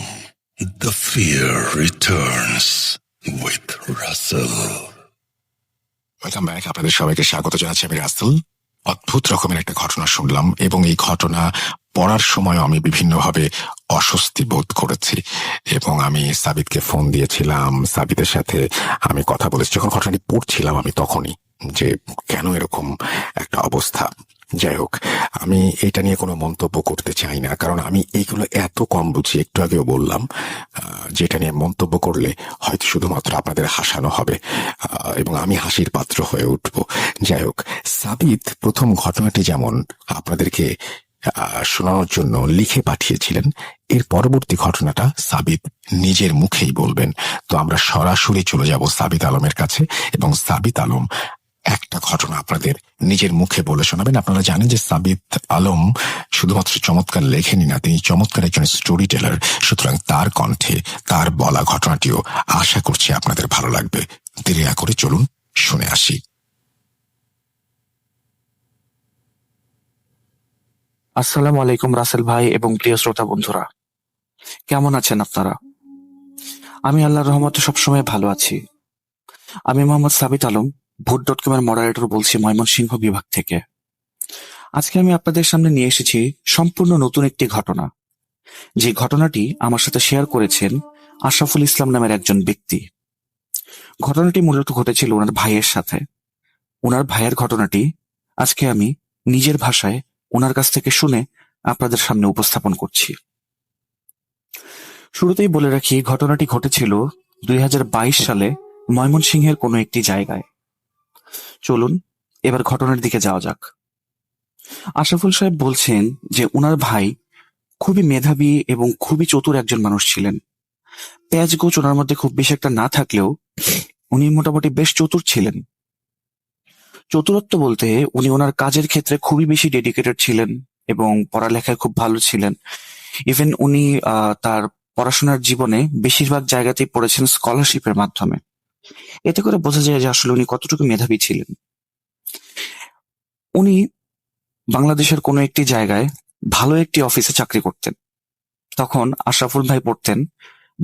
S1: The fear returns with Russell. Welcome back. আপনাদের সবাইকে স্বাগত জানাচ্ছি, আমি রাসেল। অদ্ভুত রকমের একটা ঘটনা শুনলাম, এবং এই ঘটনা পড়ার সময় আমি বিভিন্নভাবে অস্বস্তি বোধ করেছি, এবং আমি সাবিতকে ফোন দিয়েছিলাম। সাবিতের সাথে আমি কথা বলেছি যখন ঘটনাটি পড়ছিলাম, আমি তখনই যে কেন এরকম একটা অবস্থা। যাই হোক, আমি এটা নিয়ে কোনো মন্তব্য করতে চাই না, কারণ আমি এইগুলো এত কম বুঝি। একটু আগেও বললাম, যেটা নিয়ে মন্তব্য করলে হয়তো শুধুমাত্র আপনাদের হাসানো হবে, এবং আমি হাসির পাত্র হয়ে উঠব। যাই হোক, সাবিত প্রথম ঘটনাটি যেমন আপনাদেরকে শোনানোর জন্য লিখে পাঠিয়েছিলেন, এর পরবর্তী ঘটনাটা সাবিত নিজের মুখেই বলবেন। তো আমরা সরাসরি চলে যাব সাবিত আলমের কাছে, এবং সাবিত আলম একটা ঘটনা আপনাদের নিজের মুখে বলে শোনাবেন। আপনারা জানেন যে সাবিত আলম শুধুমাত্র চমৎকার লেখেনি না, তিনি চমৎকার একজন স্টোরি টেলার। সুতরাং তার কণ্ঠে তার বলা ঘটনাটিও আশা করছি আপনাদের ভালো লাগবে। দেরি না করে চলুন শুনে আসি।
S2: আসসালামু আলাইকুম রাসেল ভাই এবং প্রিয় শ্রোতা বন্ধুরা, কেমন আছেন আপনারা? আমি আল্লাহর রহমতে সবসময় ভালো আছি। আমি মোহাম্মদ সাবিত আলম, ভূত.com এর মডারেটর বলছি, ময়মনসিংহ বিভাগ থেকে। আজকে আমি আপনাদের সামনে নিয়ে এসেছি সম্পূর্ণ নতুন একটি ঘটনা, যে ঘটনাটি আমার সাথে শেয়ার করেছেন আশরাফুল ইসলাম নামের একজন ব্যক্তি। ঘটনাটি মূলত ঘটেছিল ওনার ভাইয়ের সাথে। ওনার ভাইয়ের ঘটনাটি আজকে আমি নিজের ভাষায় ওনার কাছ থেকে শুনে আপনাদের সামনে উপস্থাপন করছি। শুরুতেই বলে রাখি, ঘটনাটি ঘটেছিল 2022 সালে ময়মনসিংহের কোনো একটি জায়গায়। চলুন এবার ঘটনার দিকে যাওয়া যাক। আশরাফুল সাহেব বলছেন যে উনার ভাই খুবই মেধাবী এবং খুবই চতুর একজন মানুষ ছিলেন। প্যাঁচগোছ ওনার মধ্যে খুব বেশি একটা না থাকলেও উনি মোটামুটি বেশ চতুর ছিলেন। চতুরত্ব বলতে উনি ওনার কাজের ক্ষেত্রে খুবই বেশি ডেডিকেটেড ছিলেন এবং পড়ালেখায় খুব ভালো ছিলেন। ইভেন উনি তার পড়াশোনার জীবনে বেশিরভাগ জায়গাতেই পড়েছেন স্কলারশিপের মাধ্যমে। এতে করে বোঝা যায় যে আসলে উনি কতটুকু মেধাবী ছিলেন। উনি বাংলাদেশের কোনো একটি জায়গায় ভালো একটি অফিসে চাকরি করতেন। তখন আশরাফুল ভাই পড়তেন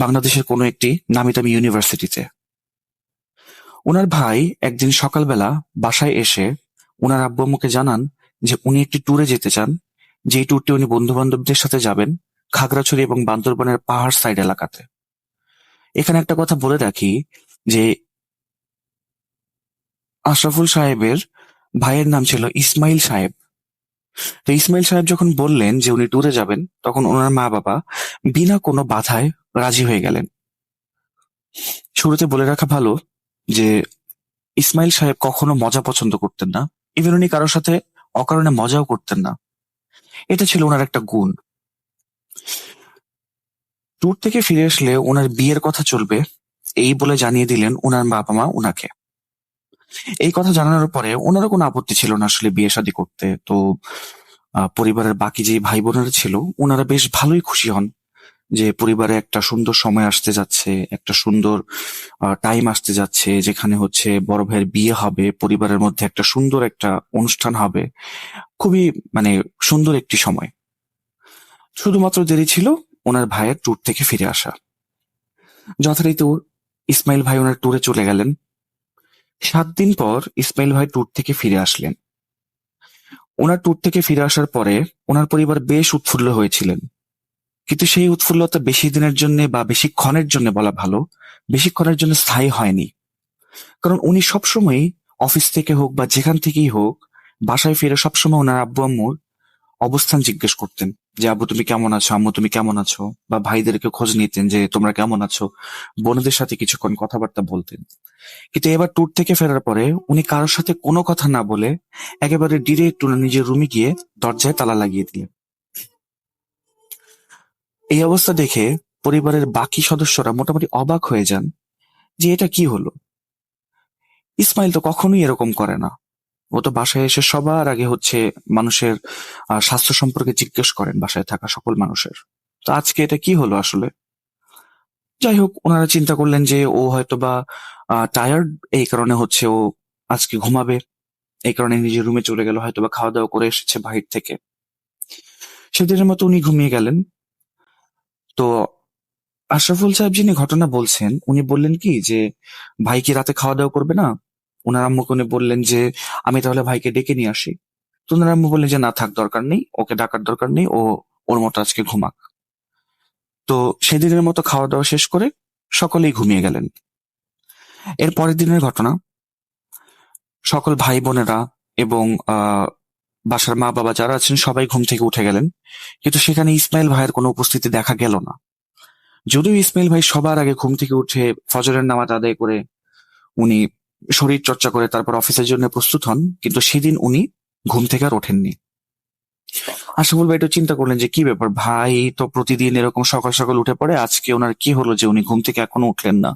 S2: বাংলাদেশের কোনো একটি নামিদামি ইউনিভার্সিটিতে। ওনার ভাই একদিন সকালবেলা বাসায় এসে ওনার আব্বু আম্মুকে জানান যে উনি একটি ট্যুরে যেতে চান, যেই ট্যুরটি উনি বন্ধু বান্ধবদের সাথে যাবেন খাগড়াছড়ি এবং বান্দরবানের পাহাড় সাইড এলাকাতে। এখানে একটা কথা বলে রাখি যে আশরাফুল সাহেবের ভাইয়ের নাম ছিল ইসমাইল সাহেব। তো ইসমাইল সাহেব যখন বললেন যে উনি ট্যুরে যাবেন, তখন ওনার মা বাবা বিনা কোনো বাধায় রাজি হয়ে গেলেন। শুরুতে বলে রাখা ভালো যে ইসমাইল সাহেব কখনো মজা পছন্দ করতেন না। ইভেন উনি কারোর সাথে অকারণে মজাও করতেন না। এটা ছিল ওনার একটা গুণ। ট্যুর থেকে ফিরে আসলে ওনার বিয়ের কথা চলবে এই বলে জানিয়ে দিলেন ওনার বাবা মা ওনাকে। এই কথা জানানোর পরে ওনারও কোনো আপত্তি ছিল না আসলে বিয়ে শাদী করতে। তো পরিবারের বাকি যে ভাই বোনেরা ছিল ওনারা বেশ ভালোই খুশি হন যে পরিবারে একটা সুন্দর সময় আসতে যাচ্ছে, একটা সুন্দর টাইম আসতে যাচ্ছে যেখানে হচ্ছে বড় ভাইয়ের বিয়ে হবে, পরিবারের মধ্যে একটা সুন্দর একটা অনুষ্ঠান হবে। খুবই মানে সুন্দর একটি সময়। শুধুমাত্র দেরি ছিল ওনার ভাইয়ের ট্যুর থেকে ফিরে আসা। যথারীতি ইসমাইল ভাই ওনার ট্যুরে চলে গেলেন। 7 দিন পর ইসমাইল ভাই ট্যুর থেকে ফিরে আসলেন। ওনার ট্যুর থেকে ফিরে আসার পরে ওনার পরিবার বেশ উৎফুল্ল হয়েছিলেন, কিন্তু সেই উৎফুল্লতা বেশি দিনের জন্য বা বেশিক্ষণের জন্য বলা ভালো, বেশিক্ষণের জন্য স্থায়ী হয়নি। কারণ উনি সবসময় অফিস থেকে হোক বা যেখান থেকেই হোক বাসায় ফিরে সবসময় ওনার আব্বু আম্মুর অবস্থান জিজ্ঞেস করতেন যে আব্বু তুমি কেমন আছো, আম্মু তুমি কেমন আছো, বা ভাইদেরকে খোঁজ নিতেন যে তোমরা কেমন আছো, বোনদের সাথে কিছুক্ষণ কথাবার্তা বলতেন। কিন্তু এবার ট্যুর থেকে ফেরার পরে উনি কারোর সাথে কোনো কথা না বলে একেবারে ডিরেক্ট উনার নিজের রুমে গিয়ে দরজায় তালা লাগিয়ে দিলেন। এই অবস্থা দেখে পরিবারের বাকি সদস্যরা মোটামুটি অবাক হয়ে যান যে এটা কি হলো। ইসমাইল তো কখনোই এরকম করে না। ও তো বাসায় এসে সবার আগে হচ্ছে মানুষের স্বাস্থ্য সম্পর্কে জিজ্ঞেস করেন, বাসায় থাকা সকল মানুষের। তো আজকে এটা কি হলো আসলে? যাই হোক, ওনারা চিন্তা করলেন যে ও হয়তোবা টায়ার্ড, এই কারণে হচ্ছে ও আজকে ঘুমাবে, এই কারণে নিজের রুমে চলে গেল, হয়তোবা খাওয়া দাওয়া করে এসেছে বাহির থেকে। সেদিনের মতো উনি ঘুমিয়ে গেলেন। তো আশরাফুল সাহেব যিনি ঘটনা বলছেন উনি বললেন কি যে ভাই কি রাতে খাওয়া দাওয়া করবে না? ওনার আম্মুকে উনি বললেন যে আমি তাহলে ভাইকে ডেকে নিয়ে আসি। তো ওনার আম্মু বললেন যে না থাক, দরকার নেই, ওকে ডাকার দরকার নেই, ও ওর মতো আজকে ঘুমাক। তো সেদিনের মতো খাওয়া দাওয়া শেষ করে সকলেই ঘুমিয়ে গেলেন। এর পরের দিনের ঘটনা, সকল ভাই বোনেরা এবং বাসার মা বাবা যারা আছেন সবাই ঘুম থেকে উঠে গেলেন, কিন্তু সেখানে ইসমাইল ভাইয়ের কোনো উপস্থিতি দেখা গেল না। যদিও ইসমাইল ভাই সবার আগে ঘুম থেকে উঠে ফজরের নামাজ আদায় করে উনি শরীর চর্চা করে তারপর অফিসের জন্য প্রস্তুত হন, কিন্তু সেদিন উনি ঘুম থেকে আর ওঠেননি। আশরাফুল ভাই একটু চিন্তা করলেন যে কি ব্যাপার, ভাই তো প্রতিদিন এরকম সকাল সকাল উঠে পড়ে, আজকে ওনার কি হলো যে উনি ঘুম থেকে এখনো উঠলেন না?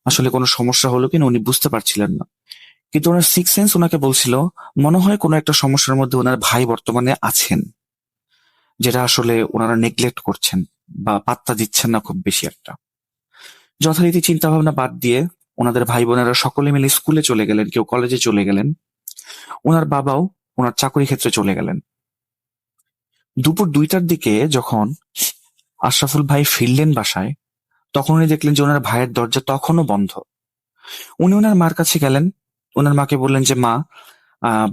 S2: আসলে কোনো সমস্যা হলো কিনা উনি বুঝতে পারছিলেন না। কিন্তু ওনার সিক্স সেন্স ওনাকে বলছিল মনে হয় কোনো একটা সমস্যার মধ্যে ওনার ভাই বর্তমানে আছেন, যেটা আসলে ওনারা নেগলেক্ট করছেন বা পাত্তা দিচ্ছেন না খুব বেশি একটা। যথারীতি চিন্তা ভাবনা বাদ দিয়ে ওনাদের ভাই বোনেরা সকলে মিলে স্কুলে চলে গেলেন, কেউ কলেজে চলে গেলেন। ওনার বাবাও ওনার চাকরি ক্ষেত্রে চলে গেলেন। দুপুর 2টার দিকে যখন আশরাফুল ভাই ফিরলেন বাসায়, তখন উনি দেখলেন যে ওনার ভাইয়ের দরজা তখনও বন্ধ। উনি ওনার মার কাছে গেলেন, ওনার মাকে বললেন যে মা,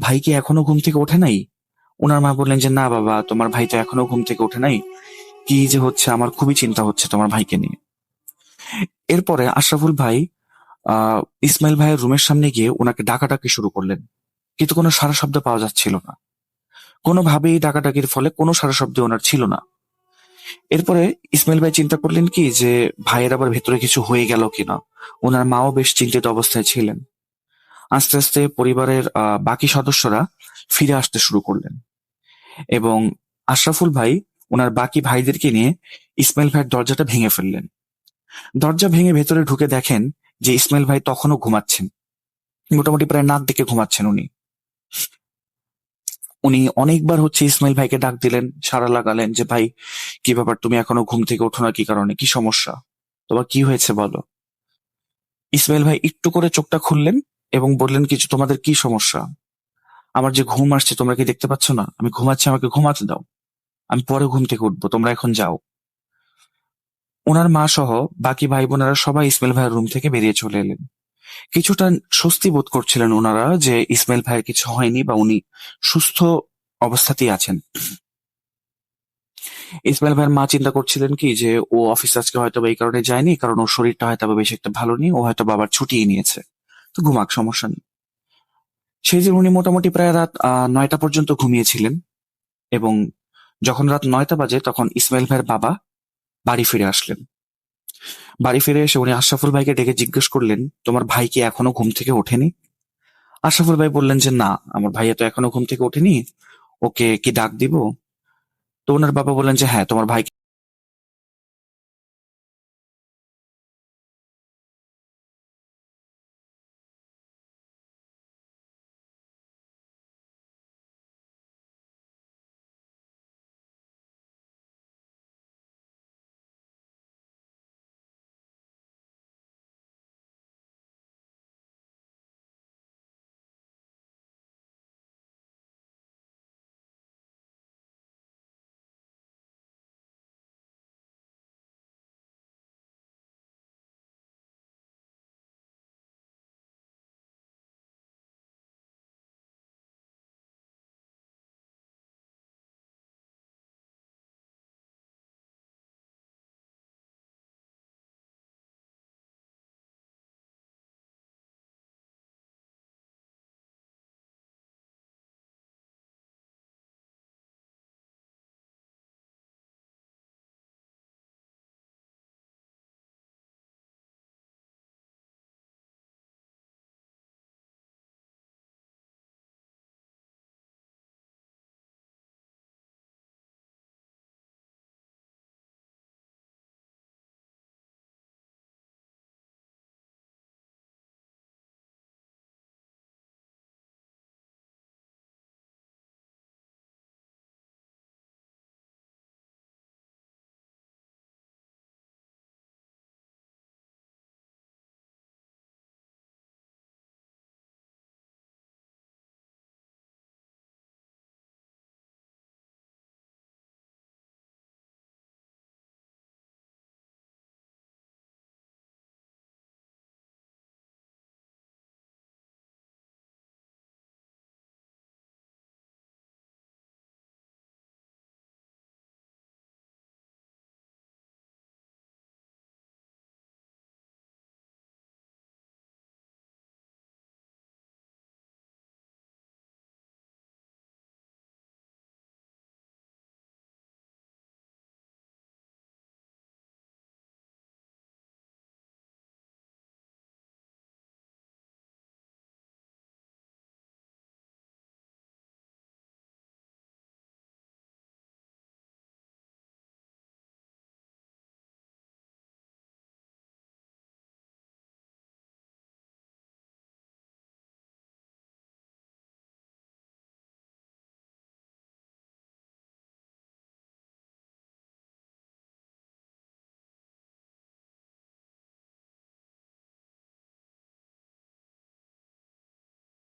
S2: ভাই কি এখনো ঘুম থেকে ওঠে নাই? ওনার মা বললেন যে না বাবা, তোমার ভাই তো এখনো ঘুম থেকে ওঠে নাই, কি যে হচ্ছে, আমার খুবই চিন্তা হচ্ছে তোমার ভাইকে নিয়ে। এরপরে আশরাফুল ভাই ইসমাইল ভাইয়ের রুমের সামনে গিয়ে ওনাকে ডাকাডাকি শুরু করলেন, কিন্তু কোনো সাড়া শব্দ পাওয়া যাচ্ছিল না। কোনোভাবেই ডাকাডাকির ফলে কোনো সাড়া শব্দ ওনার ছিল না। এরপরে ইসমাইল ভাই চিন্তা করলেন কি যে ভাইয়ের আবার ভেতরে কিছু হয়ে গেল কিনা। ওনার মাও বেশ চিন্তিত অবস্থায় ছিলেন। আস্তে আস্তে পরিবারের বাকি সদস্যরা ফিরে আসতে শুরু করলেন এবং আশরাফুল ভাই ওনার বাকি ভাইদেরকে নিয়ে ইসমাইল ভাইয়ের দরজাটা ভেঙে ফেললেন। দরজা ভেঙে ভেতরে ঢুকে দেখেন যে ইসমাইল ভাই তখনও ঘুমাচ্ছেন, মোটামুটি প্রায় নাক ডেকে ঘুমাচ্ছেন উনি। উনি অনেকবার হচ্ছে ইসমাইল ভাইকে ডাক দিলেন, সাড়া লাগালেন যে ভাই কি ব্যাপার, তুমি এখনো ঘুম থেকে ওঠো না, কি কারণে, কি সমস্যা, তোমার কি হয়েছে বলো। ইসমাইল ভাই একটু করে চোখটা খুললেন এবং বললেন কিছু, তোমাদের কি সমস্যা? আমার যে ঘুম আসছে তোমরা কি দেখতে পাচ্ছ না? আমি ঘুমাচ্ছি, আমাকে ঘুমাতে দাও, আমি পরে ঘুম থেকে উঠবো, তোমরা এখন যাও। ওনার মা সহ বাকি ভাই বোনেরা সবাই ইসমাইল ভাইয়ের রুম থেকে বেরিয়ে চলে এলেন। কিছুটা স্বস্তি বোধ করছিলেন ওনারা যে ইসমাইল ভাইয়ের কিছু হয়নি বা উনি সুস্থ অবস্থাতেই আছেন। ইসমাইল ভাইয়ের মা চিন্তা করছিলেন কি যে ও অফিস আজকে হয়তো এই কারণে যায়নি, কারণ ওর শরীরটা হয়তো বেশি একটা ভালো নেই, ও হয়তো বাবার ছুটিয়ে নিয়েছে, তো ঘুমাক, সমস্যা নেই। সেই দিন উনি মোটামুটি প্রায় রাত 9টা পর্যন্ত ঘুমিয়েছিলেন এবং যখন রাত 9টা বাজে তখন ইসমাইল ভাইয়ের বাবা বাড়ি ফিরে আসলেন। বাড়ি ফিরে এসে উনি আশরাফুল ভাইকে ডেকে জিজ্ঞেস করলেন, তোমার ভাই কি এখনো ঘুম থেকে ওঠেনি? আশরাফুল ভাই বললেন যে না, আমার ভাইয়া তো এখনো ঘুম থেকে ওঠেনি, ওকে কি ডাক দিব? তো ওনার বাবা বললেন যে হ্যাঁ, তোমার ভাই